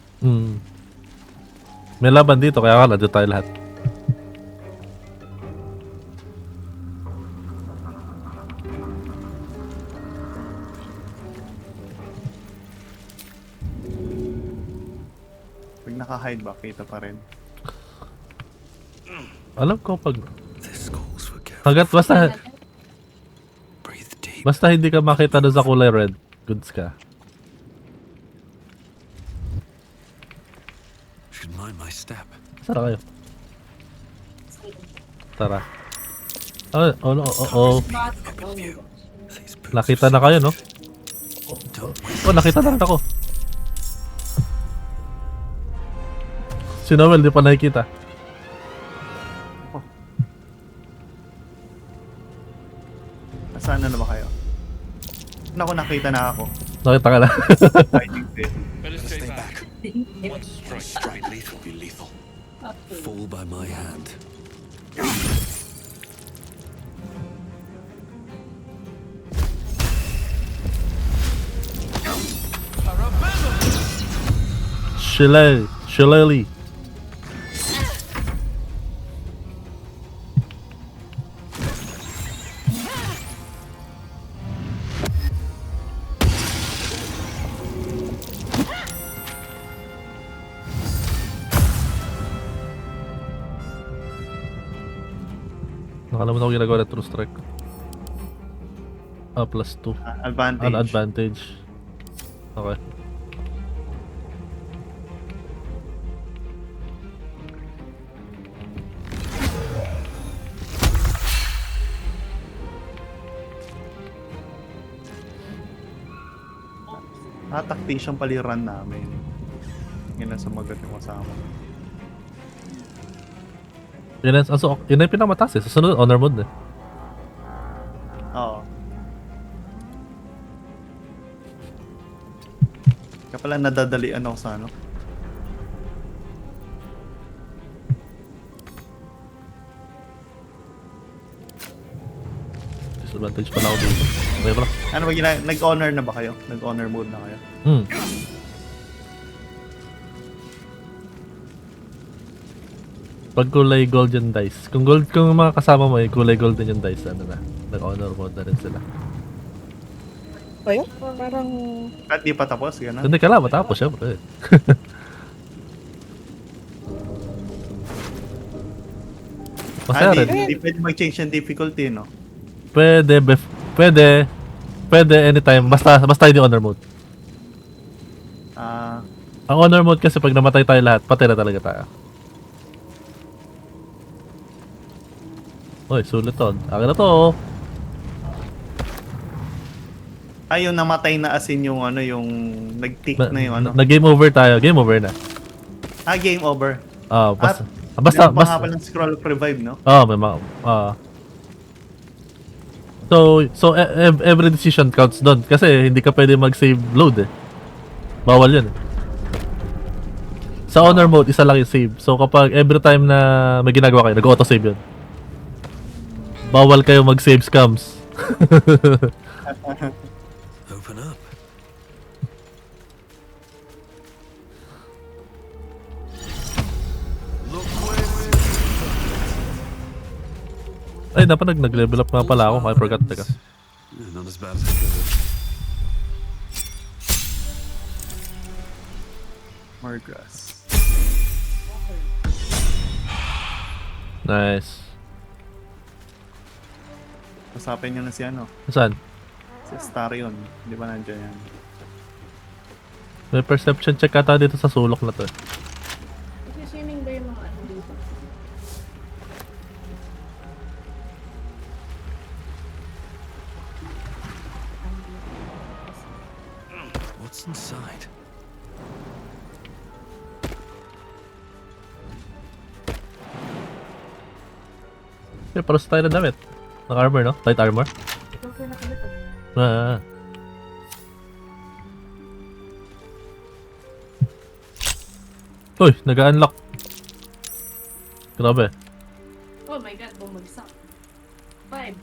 May laban dito, kaya kala dito tayo lahat. Pag naka-hide ba, kita pa rin. Alam ko pag... This calls for careful. Hanggat basta... Breathe deep. Basta hindi ka makita doon sa kulay red, goods ka. Should mind my step. Tara kayo. Tara. Oh. Nakita na kayo, no? Oh, nakita na rin ako. Si Noel, di pa nakikita. Nasaan na ba kayo? Naku, nakita na ako. Nakita ka na. Fighting fit. Better stay back. One strike lethal be lethal. Fall by my hand. Shillelagh. Nakalimutan ko ginagawa na true strike. Plus 2. Advantage. An advantage. Okay. Tactician pala yung run namin. Yun ang sumagot yung kasama. Yun yung pinamataas eh. Sa sunod, honor mode eh. Oo. Kaya pala nadadalian ako sa ano. Disadvantage pala ako dito. Okay pala. Ano ba nag-honor na ba kayo? Nag-honor mode na kayo? Pag kulay gold yung dice. Kung mga kasama mo kulay gold din yung dice, ano na. Nag-honor mode na rin sila. Ayun, parang... At di pa tapos, gano'n? Hindi ka lang, matapos syempre. Masaya rin. Hindi pwede mag-change yung difficulty, no? Pwede anytime, basta hindi honor mode. Ang honor mode kasi pag namatay tayo lahat, patay na talaga tayo. Uy, sulit to. Akin na to. Yung namatay na asin yung ano, yung nag-tick na yung ano. Nag-game over tayo. Game over na. Game over. Basta Meron pa nga palang scroll of revive, no? may mga... So every decision counts doon. Kasi hindi ka pwede mag-save load eh. Bawal yun eh. Sa honor mode, isa lang yung save. So kapag every time na may ginagawa kayo, nag-auto-save yun. Bawal kayo mag-save scams. Open up. Ay, dapat nag-level up nga pala ako. I forgot. Teka. Not as bad as I could. More grass. Nice. Usapin nyo na si ano. Saan? Si Starion. Di ba nandiyan yan? May perception check ata dito sa sulok na to. Swimming ba yung mga ano dito? What's inside? Okay, paros tayo na damit. Naka-armor, no? Light armor. Ito ko nakalito. Uy, nag-unlock. Grabe. Oh my god, bumagsak. 5.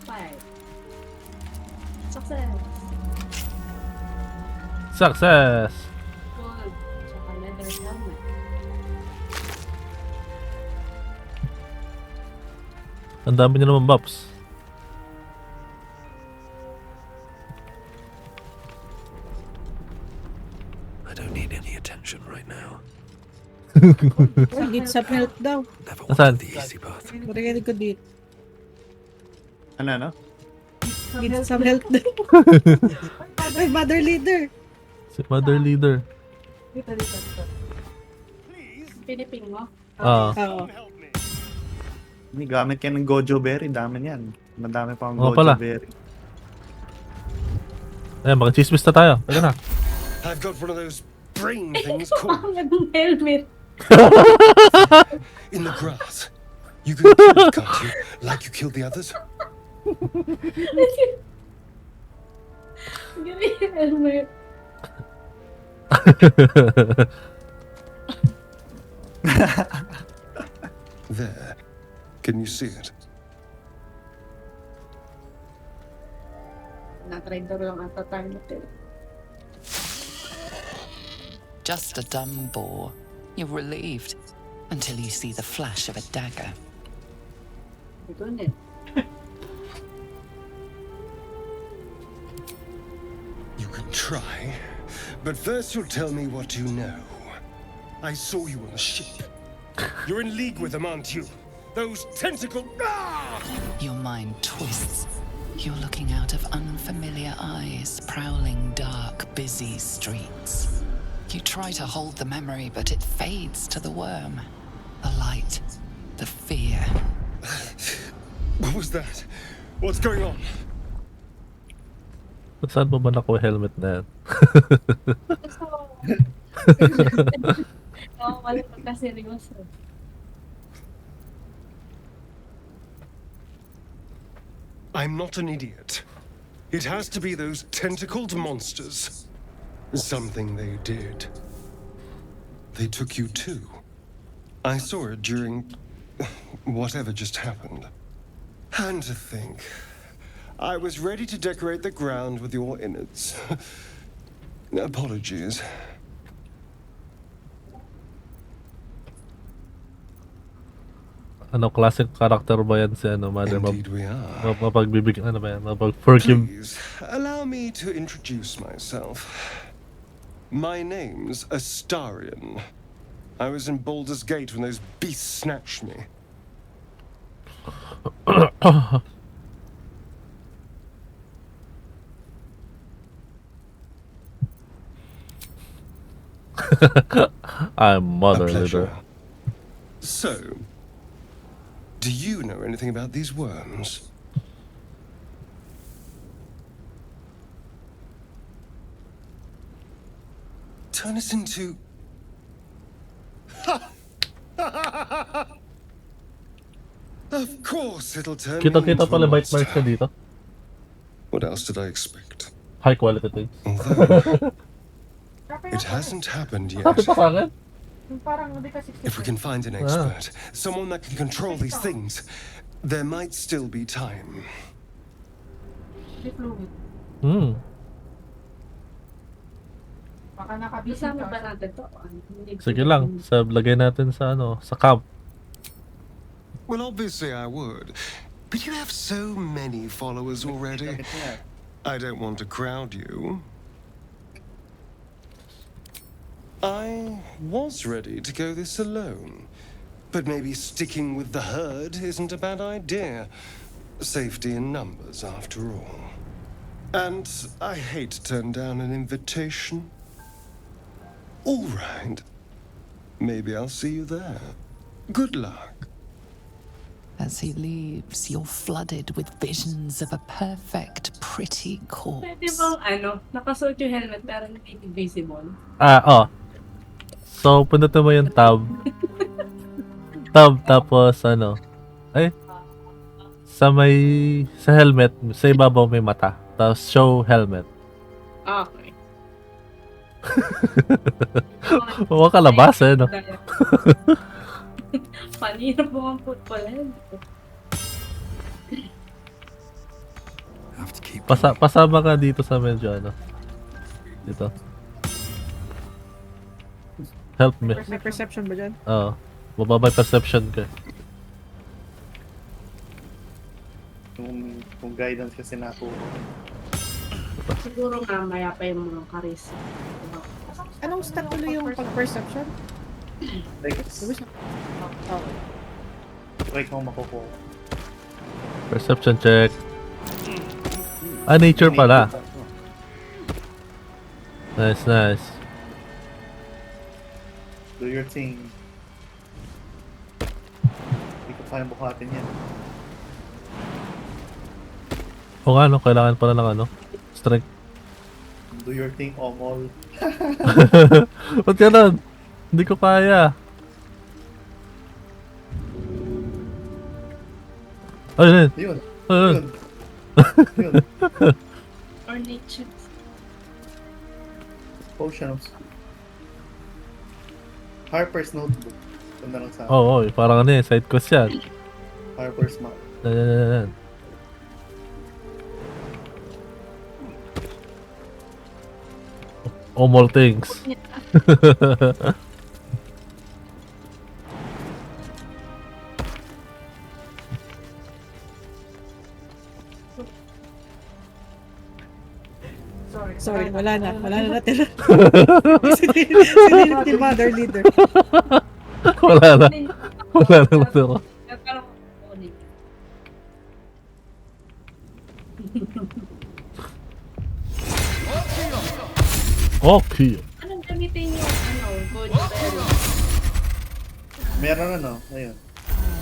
Success. Success! Gold. Tsaka leather helmet. Ang dami niya naman buffs. I don't need any attention right now. Need some help daw. Never Nasaan? wanted the easy path. Marinig ko dito. Ano? Need some help daw. Ay, mother leader. Si Mother Leader. Dito. Piniping mo? Oo. May gamit kayo ng Gojo Berry. Dami niyan. Madami pa ang Oo Gojo pala. Berry. Ayan, mag-chismis na tayo. Teka na. I've got one of those brain things called Ang helmet. in the grass. You can kill it, can't you? Like you killed the others? Gano'n yung helmet. There. Can you see it? Na-try daw lang ata tayo natin. Just a dumb bore. You're relieved until you see the flash of a dagger. Ito na. You can try, but first you'll tell me what you know. I saw you on the ship. You're in league with them, aren't you? Those tentacle... Ah! Your mind twists. You're looking out of unfamiliar eyes, prowling dark, busy streets. You try to hold the memory, but it fades to the worm. The light, the fear. What was that? What's going on? Saan mo ba nakuha helmet na yan? Oo, mali pagkaseryoso. I'm not an idiot. It has to be those tentacled monsters. Something they did. They took you too. I saw it during whatever just happened. And to think, I was ready to decorate the ground with your innards. Apologies. Ano, classic character ba yan si ano, Mother? Indeed we are. Mapagbibigyan, ano ba yan? Mapag-forgive. Please, allow me to introduce myself. My name's Astarion. I was in Baldur's Gate when those beasts snatched me. I'm Mother A pleasure. Leader. So, do you know anything about these worms? Turn us into... Of course it'll turn me Kita-kita into a pala bite monster. marks ka dito. What else did I expect? High quality things. Although, it hasn't happened yet. Sabi pa sa akin? Yung parang hindi ka 60. If we can find an expert, someone that can control these things, there might still be time. Hindi fluid. Hmm. Baka nakabisi Kasama ka. ba natin to? Sige lang, lagay natin sa ano, sa camp. Well, obviously I would. But you have so many followers already. I don't want to crowd you. I was ready to go this alone. But maybe sticking with the herd isn't a bad idea. Safety in numbers, after all. And I hate to turn down an invitation. All right. Maybe I'll see you there. Good luck. As he leaves, you're flooded with visions of a perfect, pretty Pwede corpse. bang ano, nakasuot yung helmet pero hindi visible? So, pindutin mo yung tab. Tab, tapos ano. Sa helmet, sa ibabaw may mata. Tapos show helmet. Okay. Huwag ka labas no? Panirap mo ang football head. Have to keep Pasama ka dito sa medyo ano. Dito. Help me. May perception ba dyan? Oo. Mababa yung perception ka. Kung guidance kasi nakuha. Siguro nga maya pa yung mga karis. Anong stat tuloy yung pag-perception? Like, Oh. try kong makukuha. Perception check. Nature pala. Nice, nice. Do your thing. Hindi ko kaya bukatin yan. O nga, no? Kailangan pala ng ano? Strength. Do your thing, Omol. Ba't ganun? Hindi ko kaya. Ayun, ayun. Yun. Ayun. Yun. Or nature. Potion of Harper's Notebook. Ganda lang sa Oo, parang ano side quest yan. Harper's Map. Yan. All things. Sorry, wala na natira. Sinilip ni Mother Leader. Wala na. Wala na matira. Parang kunin. Okay. Anong gamitin yung good berry? Meron ano, ayun.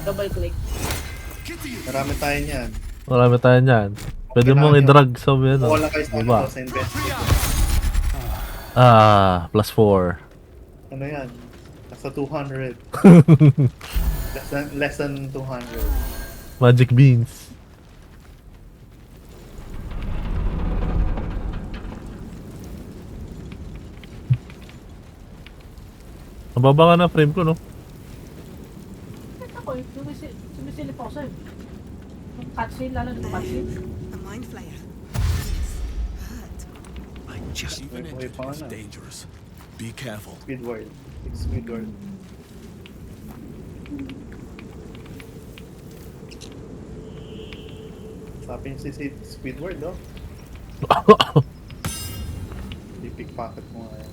Double click. Marami tayo niyan. Marami tayo niyan. Pwede mong i-drag sa ano. Wala kayo sa ano, Diba? sa investigate. Plus 4. Ano yan? Nasa 200. less than 200. Magic beans. Mababa nga na frame ko, no? Ako, sumisilip ako sa'yo. Yung cutscene, lalo na cutscene. A mind flayer. I just Even if it's dangerous. Be careful. Squidward. It's Squidward. Sabi niya si Squidward, no? Pipickpocket mo nga yan.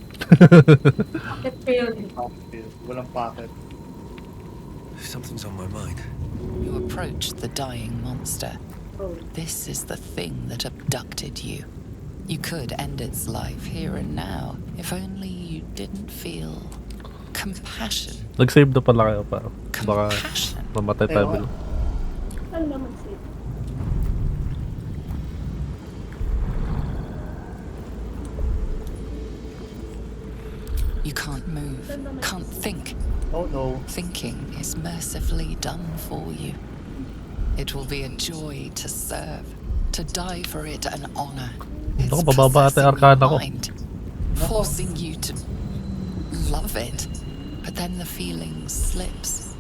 Pocket fail. Walang pocket. Something's on my mind. You approach the dying monster. Oh. This is the thing that abducted you. You could end its life here and now, if only you didn't feel compassion. Nag-save na pala kayo pa. Baka Compassion. mamatay tayo bilo. Ano naman siya? You can't move, can't think. Oh no. Thinking is mercifully done for you. It will be a joy to serve, to die for it an honor. It's Ako, bababa ata yung possessing arkada your ko. mind, forcing you to love it. But then the feeling slips.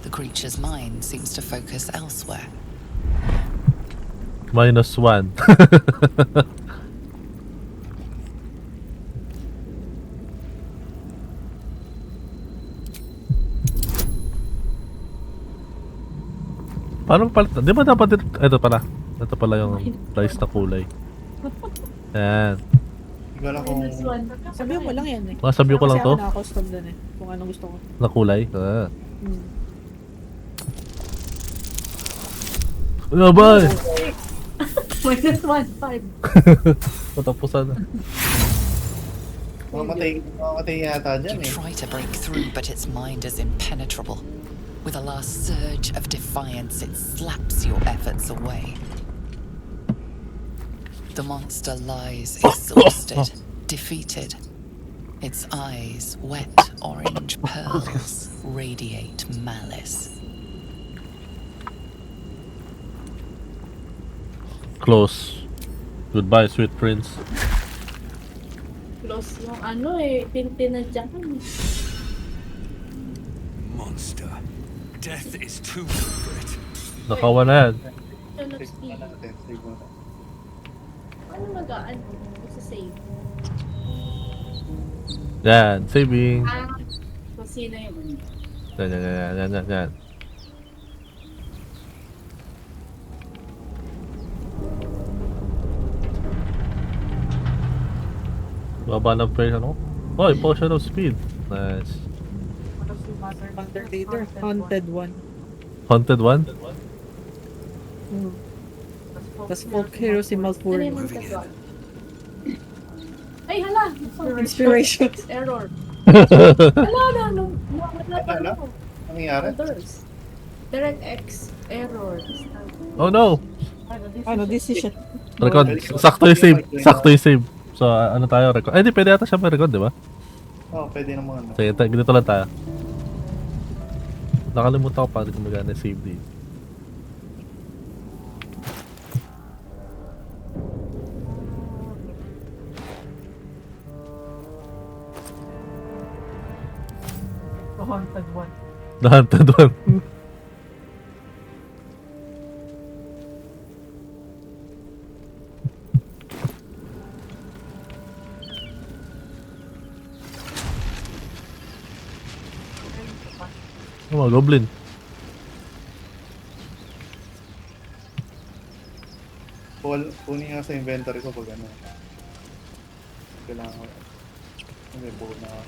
The creature's mind seems to focus elsewhere. -1. Paano palit? Di ba dapat ito pala? Ito pala yung dice na kulay. Yan. Hindi ko alam kung... Sabihin mo lang yan eh. Sabi ko lang to? Kasi ako na-custom dun eh. Kung anong gusto ko. Na kulay? Ano ba? -1.5. Patapusan na. Mamatay yata dyan You eh. try to break through, but its mind is impenetrable. With a last surge of defiance, it slaps your efforts away. The monster lies exhausted, defeated. Its eyes, wet orange pearls, radiate malice. Close. Goodbye, sweet prince. Close yung ano eh. Tinadyan. Monster. Death is too good for it. Nakawa na yan. Ano mag-ano? Magsasave. Yan, saving. Kung sino yun. Yan. Baba ng praise ano? Oh, potion of speed. Nice. Mother Leader. Haunted one. Haunted one? Tapos folk hero si Malfoy. Ay, hala! Inspiration. Error. Hala. Ano? Anong nangyari? Others. DirectX error. Oh no! Ano, decision. Record. Sakto yung save. So, ano tayo? Record. Ay, di pwede ata siya may record, di ba? Oo, pwede naman. Sige, ganito lang tayo. Nakalimutan ko paano gumagana yung save dito. The haunted one. The haunted one. Oh, mga goblin. Kunin nga sa inventory ko pag ano. kailangan ko. May buo na ako.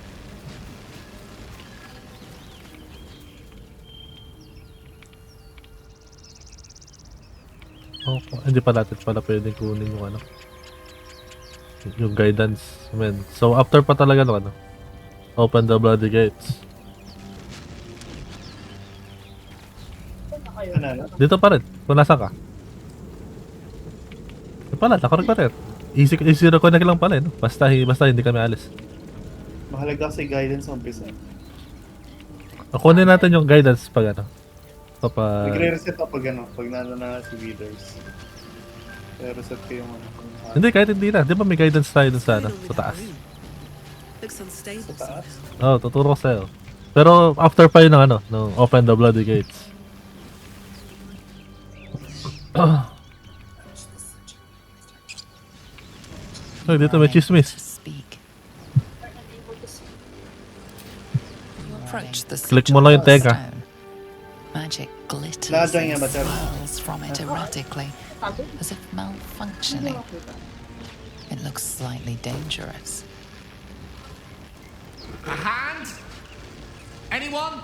Oh, hindi pa natin pala pwedeng kunin yung ano. Yung guidance, man. So after pa talaga no ano. Open the bloody gates. Ano? Dito pa rin. Kung nasa ka. Ito pala, nakorek pa rin. Easy reconnect lang pala eh, no? Basta hindi kami alis. Mahalaga kasi guidance sa umpisa. Kunin natin yung guidance pag ano. Kapag... Nagre-reset ako pag nalo na si Withers. Kaya reset ko yung ano. Hindi, kahit hindi na. Di ba may guidance tayo dun sa ano? Sa taas. Looks unstable. Sa taas? Oo, tuturo ko sa'yo. Pero after pa yun ng ano, ng open the bloody gates. Ay, dito may chismis. Speak. You approach the Click mo lang yung tenga. stone. Magic glitters Lahat dyan and yan, Batel. swirls from it erratically, as if malfunctioning. It looks slightly dangerous. A hand? Anyone?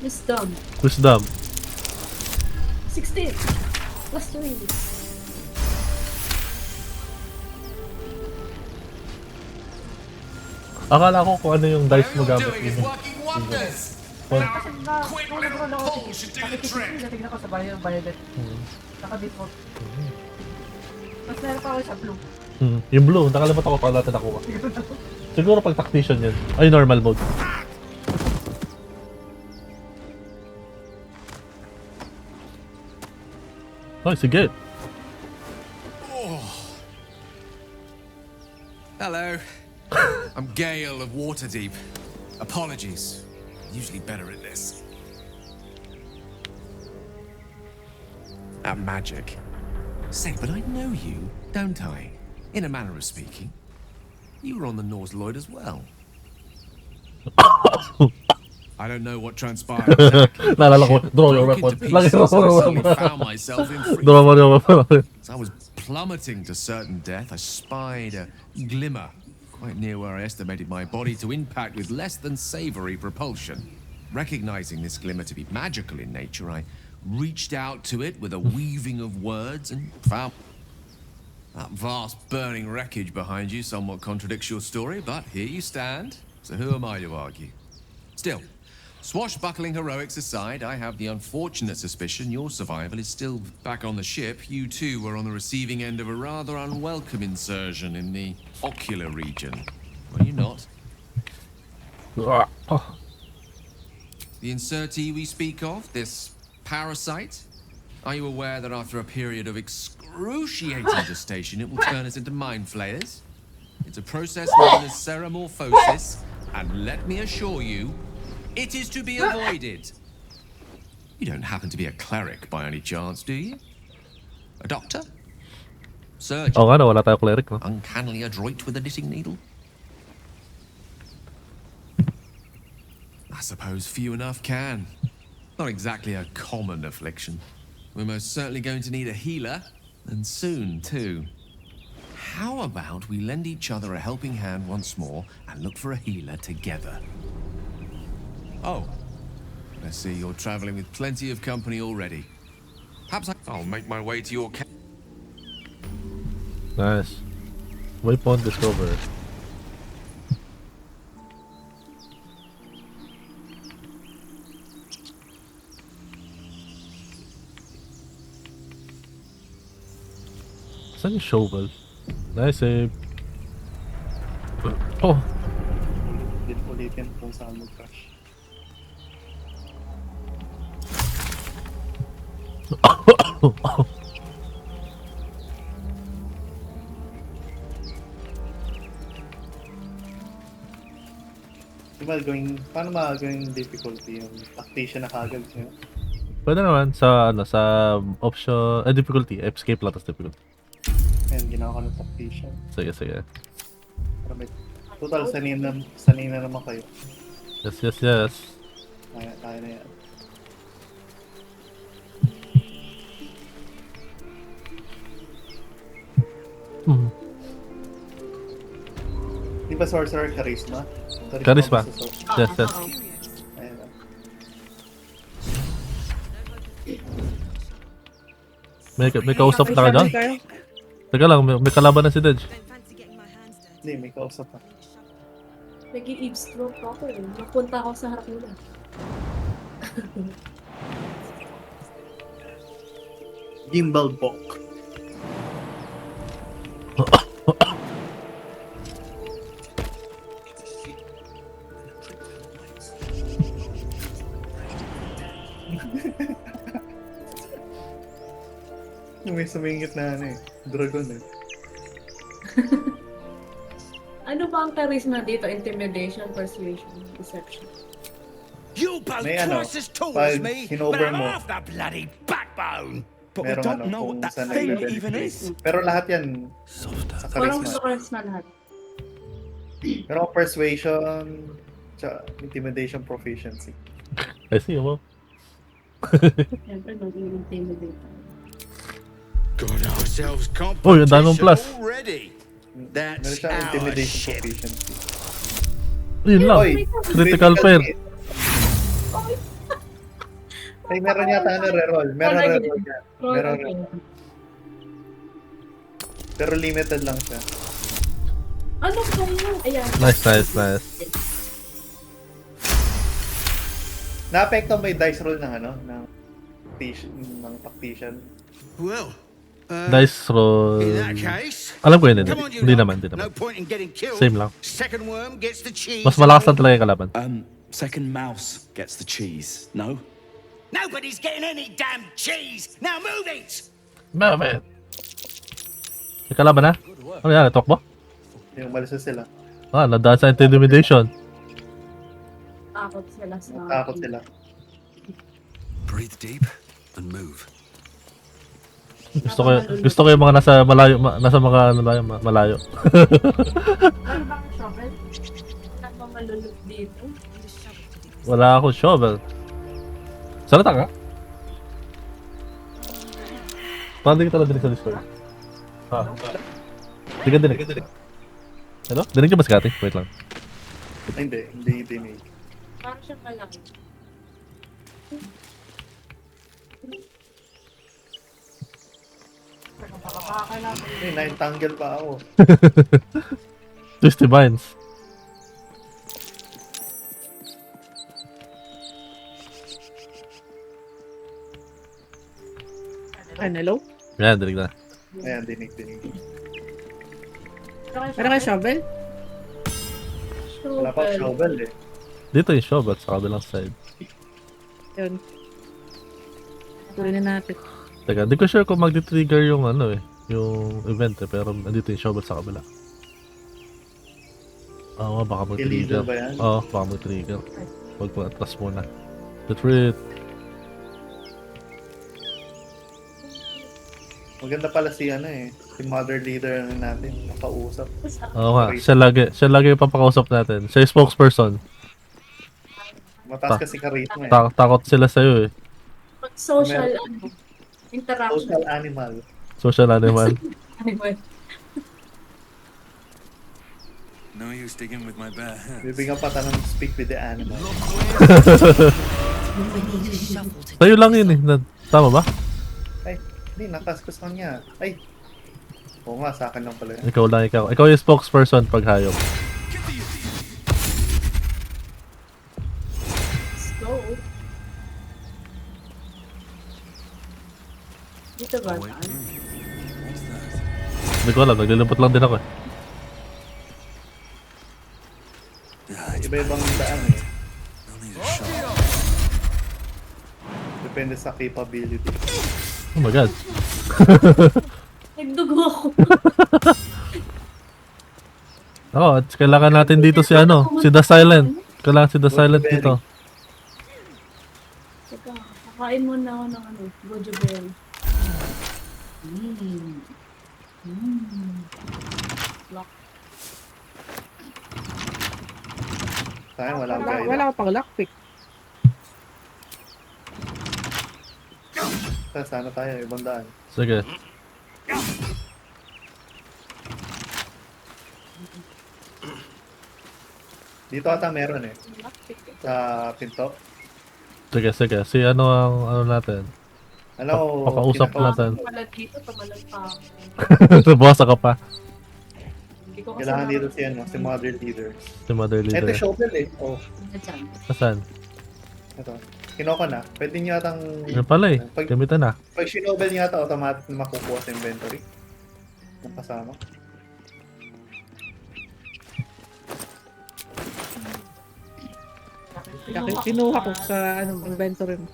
Wisdom. Wisdom. 16. Plus 3. Akala ko kung ano yung dice mo gamit. Doing is working wonders. Well, Kasi nung nag-roll ako, natignan ko sa violet. Naka-default. Mas meron pa ako sa blue. Yung blue, nakalimutan ko pa natin nakuha. Siguro pag tactician yun. Ay, normal mode. Ay, sige. Hello. I'm Gale of Waterdeep. Apologies. Usually better at this. At magic. Say, but I know you, don't I? In a manner of speaking. You were on the Norse Lloyd as well. I don't know what transpired exactly. Naalala ko, draw your Broke weapon. into Lagi pieces, draw I your suddenly weapon. found myself in free Draw mo yung weapon. As I was plummeting to certain death, I spied a glimmer quite near where I estimated my body to impact with less than savory propulsion. Recognizing this glimmer to be magical in nature, I reached out to it with a weaving of words and found that vast burning wreckage behind you somewhat contradicts your story, but here you stand. So who am I to argue? Still, swashbuckling heroics aside, I have the unfortunate suspicion your survival is still back on the ship. You too were on the receiving end of a rather unwelcome insertion in the ocular region. Were you not? The insertee we speak of, this parasite, are you aware that after a period of excruciating gestation, it will turn us into mind flayers? It's a process known as ceramorphosis, and let me assure you, it is to be avoided. You don't happen to be a cleric by any chance, do you? A doctor? Surgeon? Oo nga na, wala tayo cleric, no? Uncannily adroit with a knitting needle? I suppose few enough can. Not exactly a common affliction. We're most certainly going to need a healer, and soon too. How about we lend each other a helping hand once more and look for a healer together? Oh, I see you're traveling with plenty of company already. Perhaps I'll make my way to your camp. Nice. Waypoint discovered. Saan yung shovel? Nice save. Oh! Ulitin kung saan mag-crash. Diba paano magagawing difficulty yung tactician na kagad siya? Pwede naman sa ano sa option difficulty, escape lang tas difficulty. Ayan, ginawa ko ng tactician. Sige, sige. Para may total sanay na naman kayo. Yes, yes, yes. Kaya na yan. Hmm. Di ba sorcerer charisma? Charisma. ba sa sorcerer? Yes, yes. Ayan na. May kausap na ka dyan? Teka lang, may kalaban na si Dej. Hindi, may kausap pa. Nag-i-eavesdrop ako eh. Napunta ako sa harap nila. Gimbal Bok. May sumingit na ano eh. Dragon eh. Ano ba ang charisma dito? Intimidation, persuasion, deception. You both May ano, twice as tall pag as me, but hinover I'm mo, half the bloody backbone. But we merong don't ano know kung what that saan thing nagbe-benefit. even is. Pero lahat yan sa Parang charisma. sa charisma lahat. Pero persuasion, tsaka intimidation proficiency. I see, mo. Siyempre, mag-intimidate. Got ourselves Uy, ang daming competition plus. already. Meron That's siyang our intimidation ship. proficiency. Yun lang. Oy, Critical fail. hit. Ay, meron yata na reroll. Meron reroll yan. Meron reroll. Pero limited lang siya. Ano ba yun? Ayan. Nice, nice, nice. Naapekto ba yung dice roll ng ano? Ng tactician? Well, Dice roll. in that case, Alam ko yun, come on, you hindi lot. naman, hindi No naman. point in getting killed. Same lang. Second worm gets the cheese. Mas malakas lang talaga yung kalaban. Second mouse gets the cheese. No? Nobody's getting any damn cheese. Now move it. Bakit? May kalaban na? Ano yan? Talk mo? Yung umalis na sila. Ah, nadaan sa intimidation. Takot sila sa... Takot sila. Breathe deep and move. Gusto ko yung mga nasa malayo, nasa mga malayo. Ano ba ang shovel? Ano bang malulog dito? Wala akong shovel. Salata ka? Paano di kita lang dinig sa Discord? Ah. Di ka dinig. Ano? Dinig niyo ba si Kati? Wait lang. Ay, hindi dinig. Parang siya malaki. Ay, na-entangle pa ako. Twisty Vines. Hello? Yan, dinig na. Ayan, dinig. Ano kayo shovel? Wala pa shovel eh. Dito yung shovel sa kabilang side. Yun. Tuloy na natin. Teka, di ko sure kung mag-trigger yung ano eh, yung event eh, pero nandito yung shovel sa kabila. Oo, baka mag-trigger. Illegal ba yan? Oo, baka mag-trigger. Huwag atras muna. Retreat. Maganda pala si ano eh. Si mother leader natin. Nakausap. Oo nga, siya lagi yung papakausap natin. Siya yung spokesperson. Mataas kasi charisma eh. Takot sila sa'yo eh. Social interaction. Social animal. Social animal. Animal. No use digging with my bare hands. Bibigyan pa tanong speak with the animal. Sa'yo lang yun eh. Tama ba? Ay, hindi. Nakaskus lang niya. Ay. Oo nga, sa akin lang pala yan. Ikaw lang, ikaw. Ikaw yung spokesperson pag hayop. Let's go. Dito ba? Hindi ko alam, naglilipot lang din ako eh. Iba-ibang daan eh. Depende sa capability. Oh my god. Nagdugo ako. Oo, at kailangan natin dito si ano, si The Silent. Kailangan si The Silent dito. Teka, kakain muna ako ng ano, goji berry. Lock. Sayang, walang guide. Wala ko pang lockpick. Sana tayo, ibang daan. Sige. Dito ata meron eh. Sa pinto. Sige, sige. Si ano ang ano natin? Ano, Pakausap natin. Pala dito, tumalon pa ako. Bukas ka pa. Hindi ko kasi Kailangan dito si ano, si Mother Leader. Si Mother Ito Leader. shovel eh. Oh, Diyan. Asan? ito. Kinuha ko na. Pwede nyo atang... Yan pala eh. Pag, Gamitan na. pag shinovel nyo ata, automatic na makukuha sa inventory. Ng kasama. Kinuha ko sa anong inventory mo.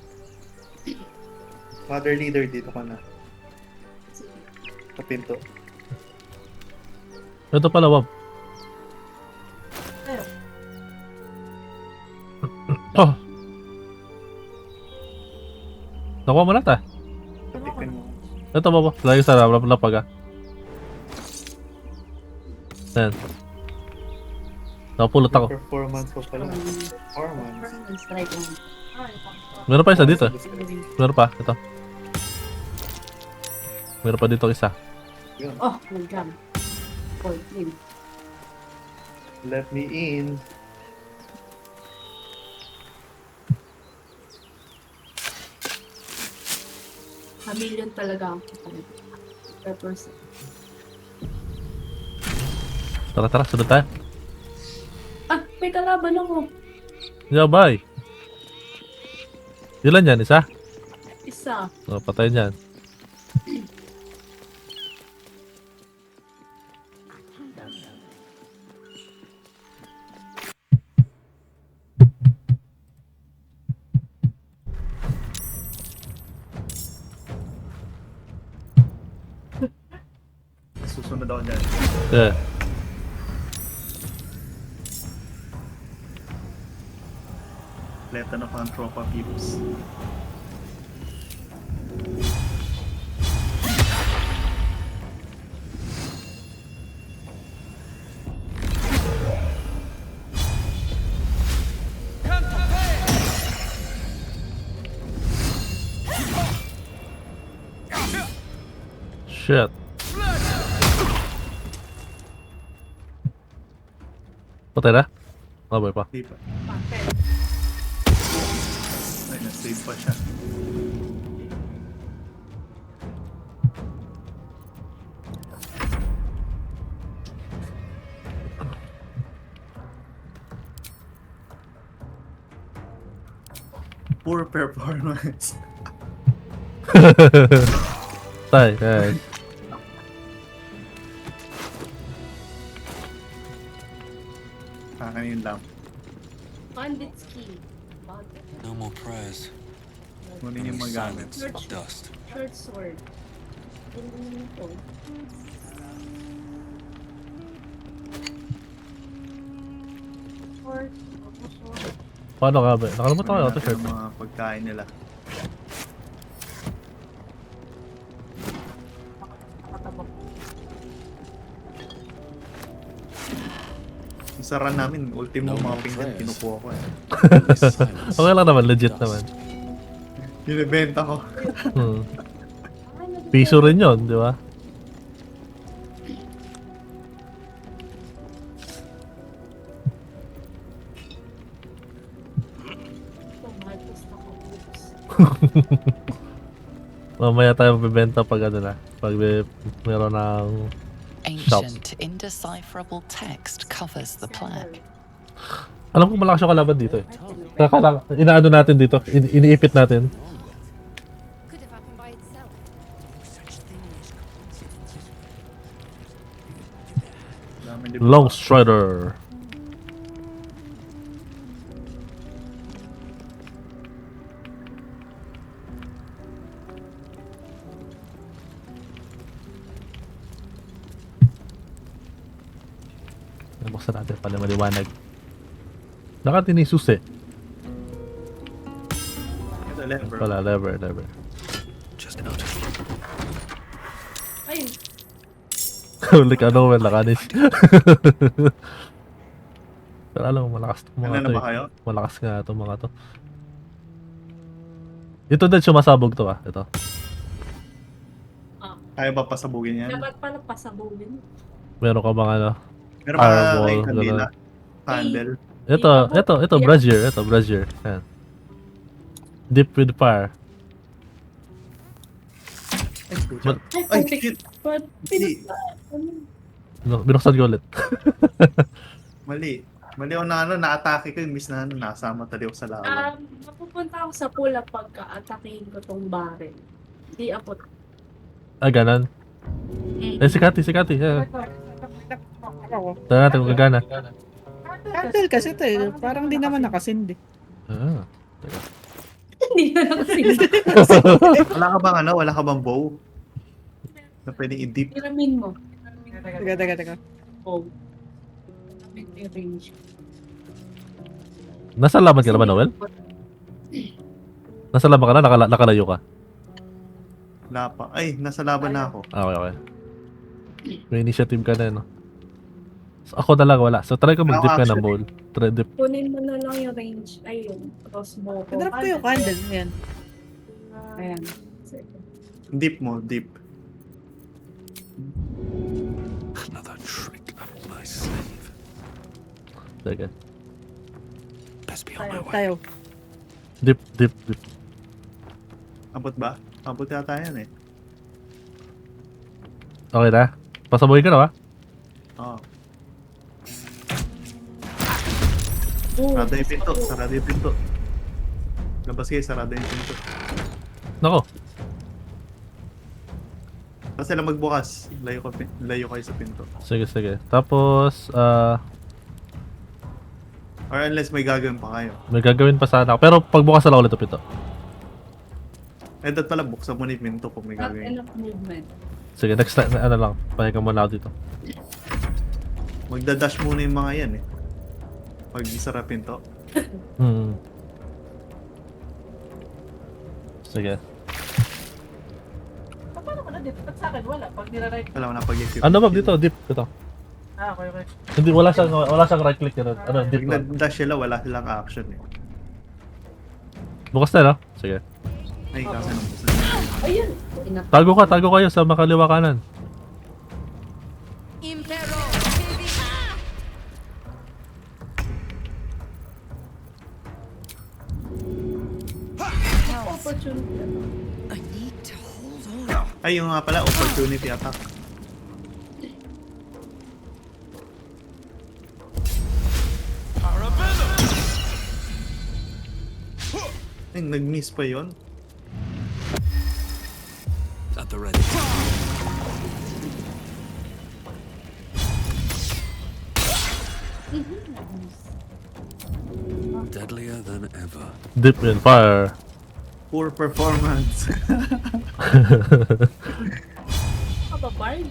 Mother Leader, dito ka na. Sa pinto. Ito pala, Wab. Oh! Nakuha mo na ta. Patikin mo. Ito baba. Lagi sa lapag ah. Ayan. Nakapulot ako. Performance ko pala. Performance. Meron pa isa dito. Meron pa. Ito. Meron pa dito isa. Yun. Oh, welcome. 14. Let me in. A million talaga ang per person. Tara, tara. Sunod tayo. Ah, may kalaban ako. Yeah, bye. Ilan yan? Isa? Isa. Oh, patayin yan. Susunod ako dyan. Yeah. Leta na pang tropa peeps. Shit. Patay na? Mabay pa. Di pa. Ay, na-save pa siya. Poor performance. Tay, tay. Kakanin lang. Bandit's key. No more prayers. Kunin yung magamit. Dust. Short sword. Ito. Short. Short. Paano ka ba? Nakalimutan ko yung auto shirt. Yung mga pagkain nila. Sa run namin, ultimo mga pinggan, kinukuha ko eh. Okay lang naman, legit naman. Binibenta ko. Hmm. Piso rin yun, di ba? Mamaya tayo magbibenta pag ano na. Pag meron ng shops. Ancient, indecipherable text covers the plaque. Alam ko malakas yung kalaban dito eh. Kaya inaano natin dito, iniipit natin. Could have happened by itself. Long Strider. Buksan natin pala maliwanag. Nakatini susi. Lever. Wala, lever. Just not. Ayun. Like ano, well, nakanis. Pero alam mo, malakas itong mga Ano na to ba eh. kayo? Malakas nga itong mga to. Ito din sumasabog to ah. Ito. Kaya ba pasabugin yan? Dapat pala pasabugin. Meron ka bang ano? Meron mga Fireball, kay Candela. gano'n. Candle. Ito, brazier. Ayan. Deep with fire. Mal- Ay, shit! Ba't Binuksan ko ulit. Mali. Mali ako na na-atake ko, imbis na nasama tali ako sa lawa. Mapupunta ako sa pula pagka-atakihin ko tong barrel. Hindi abot. Ah, ganon. Eh, si Kati. Yeah. Tara natin kung gagana. Candle kasi ito eh. Parang di naman nakasindi. Ah. Hindi na kasi. Wala ka bang bow? Na pwedeng i-dip. Hiramin mo. Teka. Oh. May range. Nasa laban ka naman, Noel? Nasa laban ka na? Nakalayo ka? Wala pa. Ay, nasa laban na ako. Okay. May initiative ka na, no? So, ako na lang, wala. So, try ko mag-dip ka ng bowl. Try dip. Kunin mo na lang yung range. Ayun. Crossbow ko. Drop ko yung candle. Ayan. Ayan. Dip mo, dip. Another trick up my sleeve. Sige. Best be on my way. Tayo. Dip. Abot ba? Abot yata yan eh. Okay na? Pasabuhin ka na, ba? Oo. Sarado yung pinto. Labas kayo, sarado yung pinto. Nako. Kasi lang magbukas. Layo kayo sa pinto. Sige. Tapos, Or unless may gagawin pa kayo. may gagawin pa sana ako. Pero pagbukas na lang ulit ito pito. Eh, dapat pala buksan mo na yung pinto kung may Not gagawin. enough movement. Sige, next time, ano lang. Pahinga muna ako dito. Magdadash muna yung mga yan eh. Pag isara pinto. Sige. Paano ko na dito? Ba't sa akin wala? Pag nila-right. Alam mo na pag-isip. Ano ba dito? Dip. Ito. Okay. Hindi, wala siyang right click. Ano, dip Pag lang. nag-dash sila, wala silang action eh. Bukas na, no? Sige. Ay, kasi nang bukas. Ayun. Tago kayo sa makaliwa kanan. Impero. Opportunity. I need to hold on. Ay, yung nga pala, opportunity attack. Ay, nag-miss pa yun? At the ready. Deadlier than ever. Dip and fire. Poor performance. Kababard.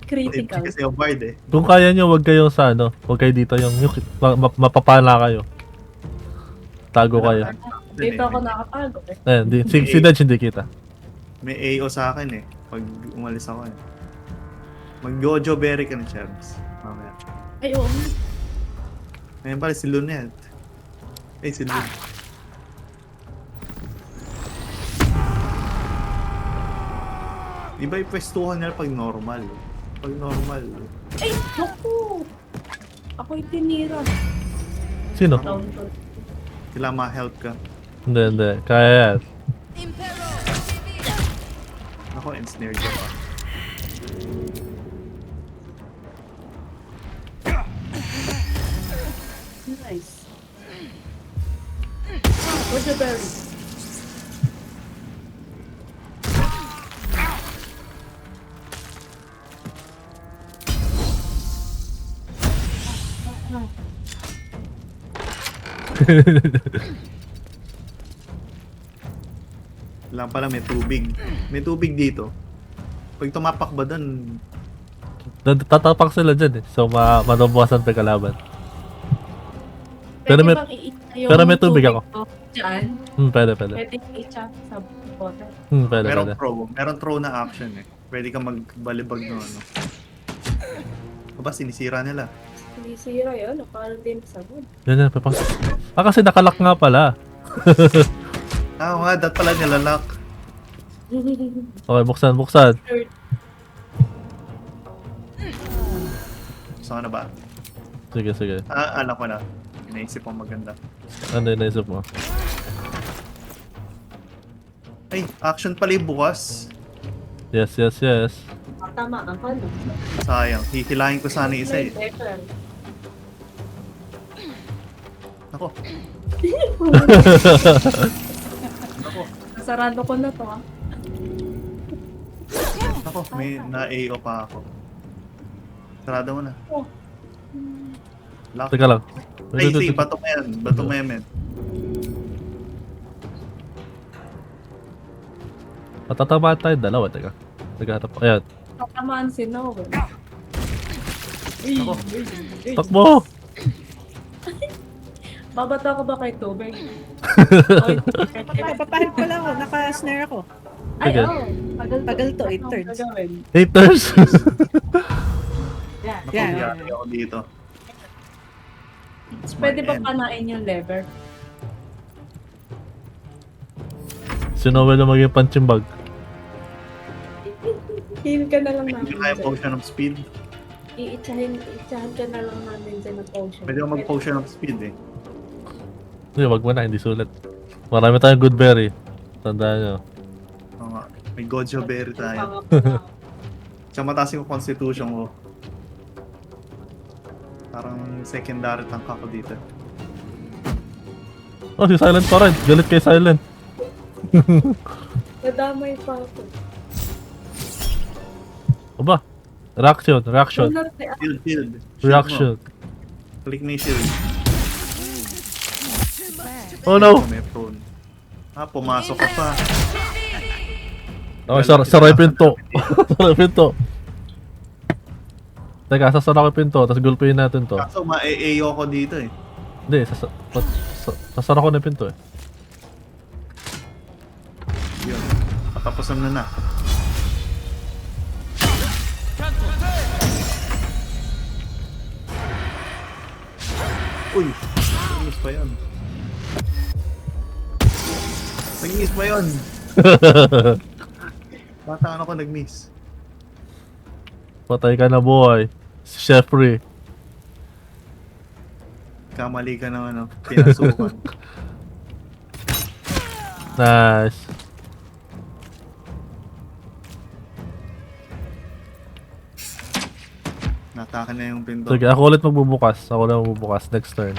Critical. Kasi yung bard eh. Kung kaya nyo, wag kayo sa ano. Wag kayo dito yung mapapala kayo. Tago kayo. Dito ako nakatago eh. Ayan, si Dodge hindi kita. May AO sa akin eh. Pag umalis ako eh. Mag-gojo berry ka na, Charms. Mamaya. Ay, oo. Ngayon pala si Lunette. Ay, si Lun. Iba yung pwestuhan nila pag normal. Pag normal. Ay, naku! Ako'y tinira. Sino? Kailangan ma-help ka. Hindi. Kaya yan. Ako, ensnared ka pa. Nice. Where's the berry? Lang pala may tubig. May tubig dito. Pag tumapak ba dun, Tatapak sila dyan eh. So, manubukasan pa yung kalaban. Pero may tubig ako. Diyan. Pwede. Pwede i-chat sa bottle. Pwede. meron throw na action eh. Pwede ka magbalibag no ano. Aba, sinisira nila. Sinisira yun. Parang din sa wood. Yan, papang. Kasi nakalak nga pala. Oo nga, dat pala nilalak. Okay, buksan. Gusto ko na ba? Sige, sige. Alam ko na. Inaisip ko maganda. Ano yung naisip mo? Ay, action pala yung bukas. Yes, yes, yes. Tama ang ano. Sayang. Hihilahin ko sana isa eh. Ako. Ako. Nasarado ko na to ah. Ako, may na-AO pa ako. Sarado mo na. Oh. Lock. Teka lang. Ay, sige, bato mo yan. Bato mo yan, men. Matatamaan tayo dalawa, teka. Nagharap. Ayan. Tatamaan si Noel. Ako. Takbo! Babato ko ba kay Tubig? Papahal pala ako. Naka-snare ako. Ay, Sige. oh. Tagal to, 8 turns. 8 turns. Ako, Yan. yari ako dito. It's my Pwede ba end. panain yung lever? Si Noel na maging punching bag. Heal ka na lang namin. Hindi kaya potion of speed. Iitsahan ka na lang namin dyan ng potion. Pwede ako mag-potion of speed eh. Hindi, wag mo na. Hindi sulit. Marami tayong good berry. Tandaan nyo. Oo nga. May gojo berry tayo. Tsaka mataas yung constitution ko. Parang secondary tank ako dito. Oh, si Silent pa rin. Galit kay Silent. Nadamay pa ako. Aba. Reaction, reaction. Shield, shield. Reaction. Click na yung shield. Oh no! May prone. Pumasok ka pa. Okay, saray pinto. Saray pinto. Teka, sasara ko yung pinto, tapos gulpihin natin to. Kaso ma-AAO ko dito eh. Hindi, sasara ko na yung pinto eh. Yun. Patapusan na na. Uy! Nag-miss pa yun. Nag-miss pa yun! Bata ano ko nag-miss. Patay ka na, boy. Si Jeffrey. Kamali ka ng ano, pinasukan. Nice. Nataka na yung pinto. Sige, ako ulit magbubukas. Ako na magbubukas next turn.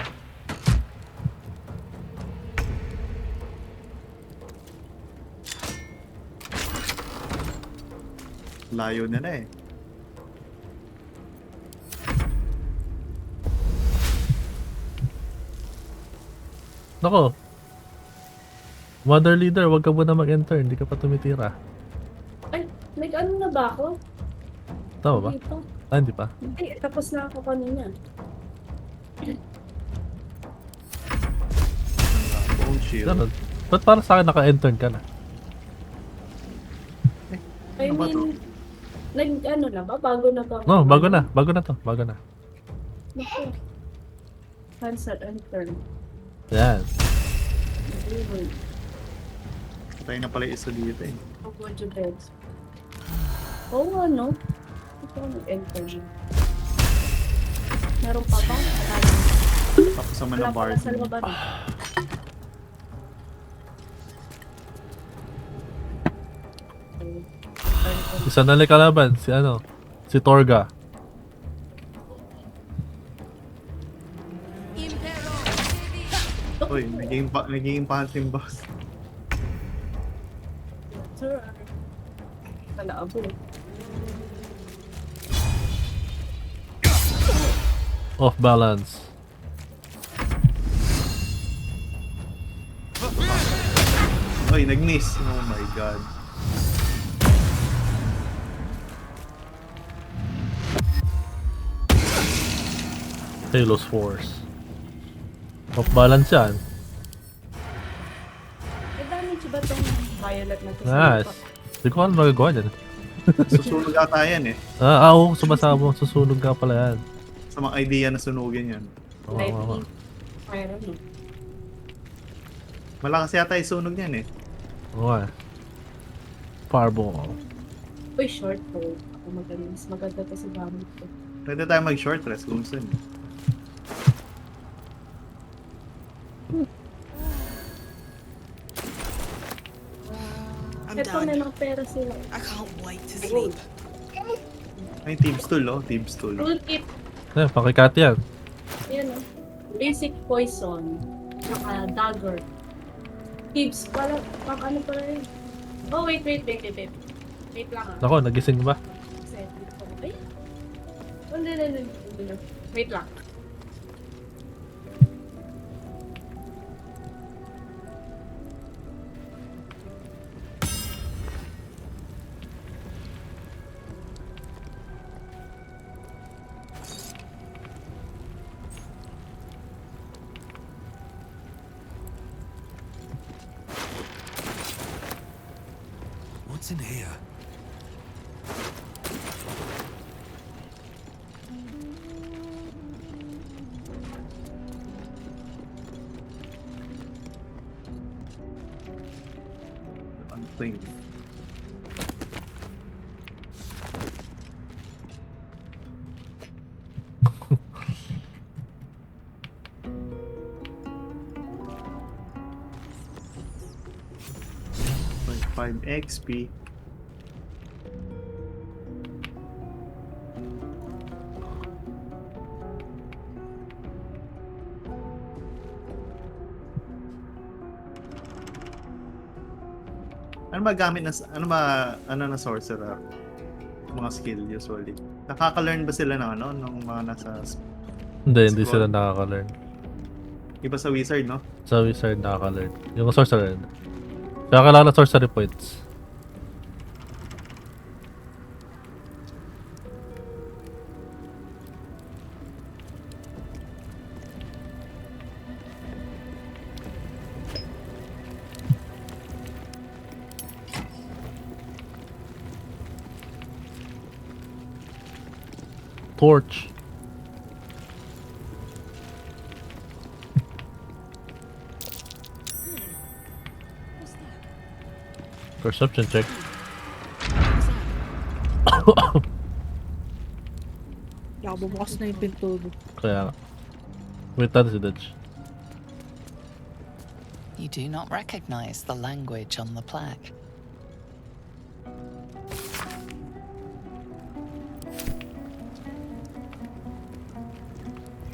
Layo na na eh. Nako. Mother leader, wag ka muna mag-enter. Hindi ka pa tumitira. Ay, nag-ano na ba ako? Tama ba? Hindi pa. Ah, hindi pa. Hindi, tapos na ako kanina. Bone shield. Ganun. Ba't para sa akin naka-enter ka na? I Ano ba to? mean, nag-ano na ba? Bago na ba? No, bago na. Bago na to. Bago na. Naku. Cancel and turn. Yan. Patay na pala yung isa dito eh. Ang Gojo beds. Oo nga, no? Ito ang nag-enter. Meron pa ba? Tapos naman Wala ng pa bard. sa laban. Isa na lang kalaban. Si ano? Si Torga. Uy, naging punching boss. Sir, kalaabo. Off balance. Uy, nag-miss. Oh my god. Talos Force. Off balance yan. Eh, damage ba itong violet na to? Nice. Hindi ko alam magagawa dyan. Susunog ata yan eh. Oo, sumasabong. Susunog ka pala yan. Sa mga idea na sunugin yan. Oo, oo, oo. Lightning. Fire, no? Malakas yata yung sunog yan eh. Oo nga. Fireball. Uy, short bow. Ako maganda. Mas maganda to sa gamit ko. Pwede tayo mag-short rest kung gusto niyo. Ito, may mga pera sila. I can't wait to sleep. Ay, team stool, oh. Team stool. Toolkit. Eh, pakikat yan. Yan, oh. Basic poison. Saka dagger. Tips. Pang ano pala yun? Oh, wait. Wait lang ah. Nako, nagising ba? Set it ko. Ay? Hindi. Wait lang. What's in here? Ano thing? Five XP. Ano ba gamit na ano na sorcerer? Mga skill usually. Nakaka-learn ba sila ng ano ng mga nasa Hindi sila nakaka-learn. iba sa wizard, no? Sa wizard nakaka-learn. Yung sorcerer. Kaya kailangan ng sorcery points. Torch. Perception check. Kaya bubukas na yung pinto. Kaya nga. Wait, that is a ditch. You do not recognize the language on the plaque.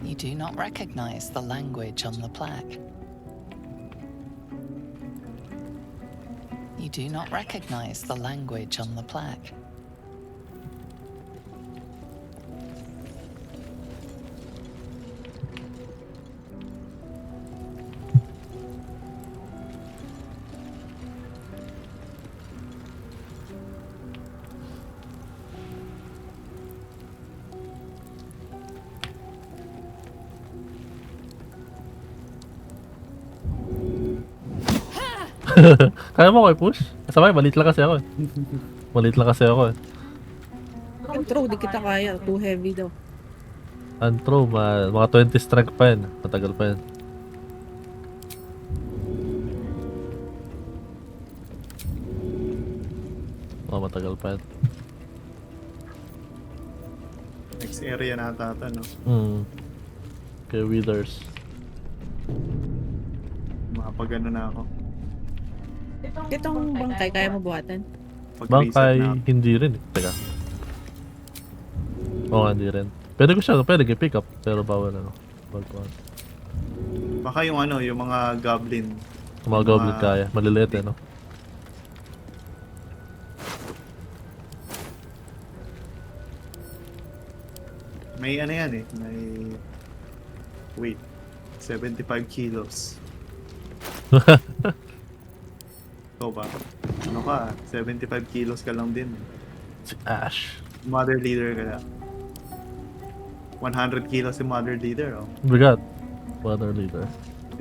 You do not recognize the language on the plaque. You do not recognize the language on the plaque. Kaya mo ko i-push? Sabay, maliit lang kasi ako eh. Maliit lang kasi ako eh. Intro, di kita kaya. Too heavy daw. Antro, mga 20 strength pa yan. Matagal pa yan. Matagal pa yan. Next area na ata ito, no? Okay, withers. Makapag-ano na ako. Itong bangkay, kaya mo buhatan? Bangkay, hindi rin eh. Teka. Oo, hindi rin. Pwede ko siya, pwede i-pick up. Pero bawal ano. Baka yung ano, yung mga goblin. Yung mga goblin kaya. Maliliit eh, no? May ano yan eh. May... Wait. 75 kilos. Ikaw ba? Ano ka? 75 kilos ka lang din. Si Ash. Mother leader ka na. 100 kilos si mother leader, oh. Bigat. Mother leader.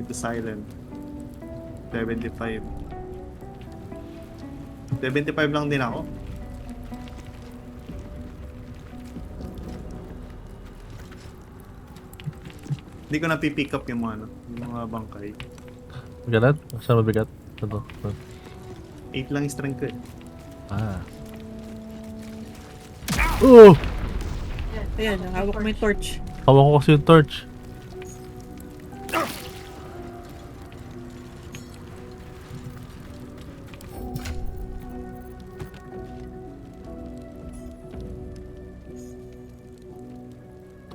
Ito silent. 75. 75 lang din ako. Hindi ko na-pick up yung mga, ano, yung mga bangkay. Bigat? Saan mabigat? Ito. 8 lang yung strength ko eh. Ah. Oh! Ayan, hawak mo yung torch. Hawak ko kasi yung torch.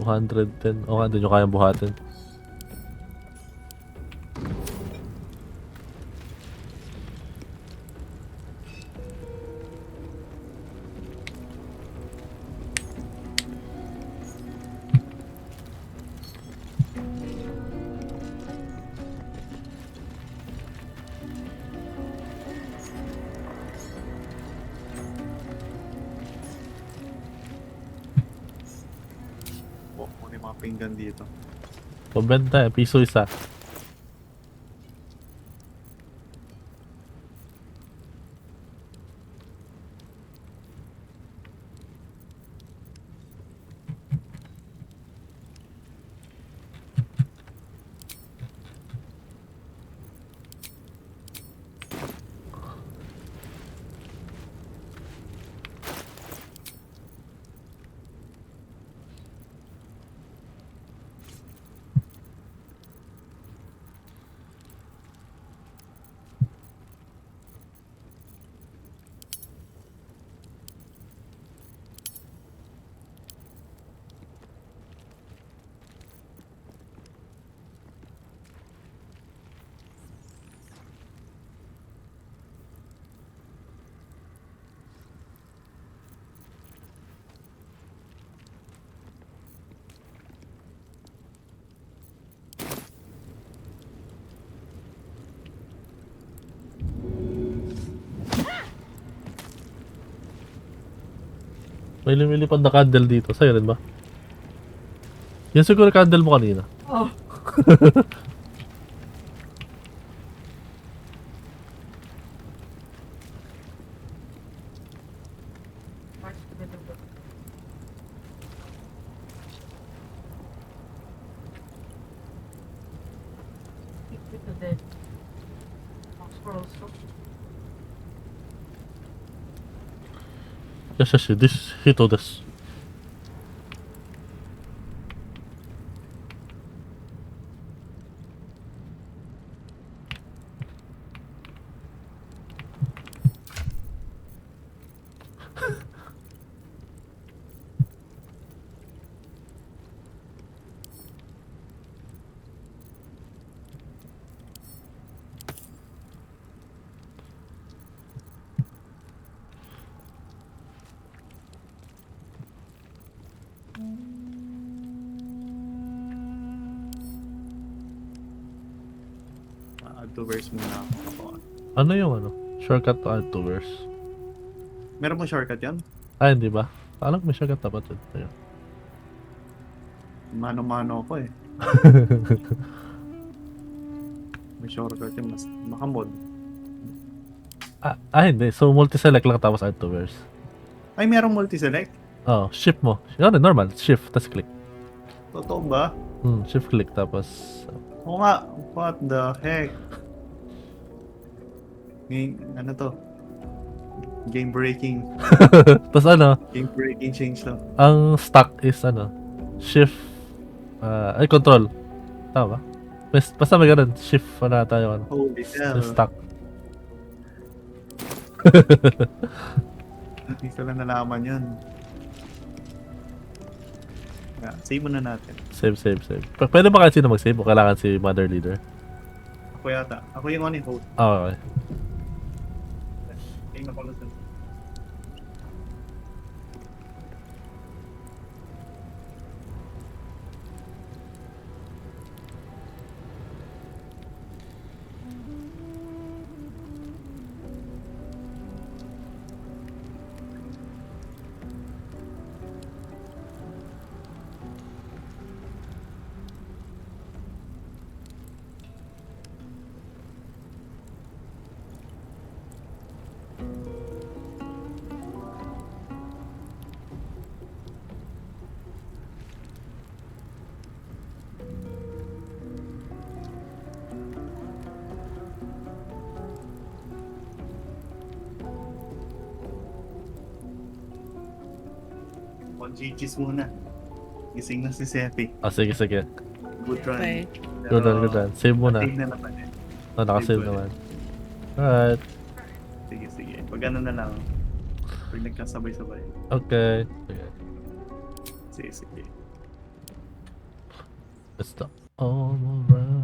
$210. O nga, hindi nyo kayang buhatin. Muna yung mga pinggan dito. Pabenta piso isa. May lumilipad na candle dito. Sa'yo rin ba? Yan siguro candle mo kanina. Oh. Yes, this hito desu. Add to verse muna ako. Ano yung ano? Shortcut to add to verse. Meron mo shortcut yan? Ah, hindi ba? Alam ko may shortcut dapat yun. Ayun. Mano-mano ako eh. May shortcut yun. Mas makamod. Hindi. So, multi-select lang tapos add to verse. Ay, merong multi-select? Oh, shift mo. Ano, normal. Shift, tapos click. Totoo ba? Shift click tapos... Oo nga. What the heck? Ano to? Game breaking. Tapos ano? Game breaking change to. Ang stack is ano? Shift... control. Tama ba? Basta may ganun. Shift na tayo. Ano? Holy hell. Yung stack. Hindi ko lang nalaman yun. Yeah, save muna natin. Save. Pwede ba kahit sino mag-save o kailangan si Mother Leader? Ako yata. Ako yung host. Okay. Ay, nakulat dun. GG's muna. Gising na si Sefi. Ah, sige, sige. Good run. Okay. Good run, good run. Save mo na. Save na naman eh. Oh, nakasave Save mo naman. Alright. Sige, sige. Pag ano na lang. Pag nagkasabay-sabay. Okay. Sige. Sige, sige. It's the all around.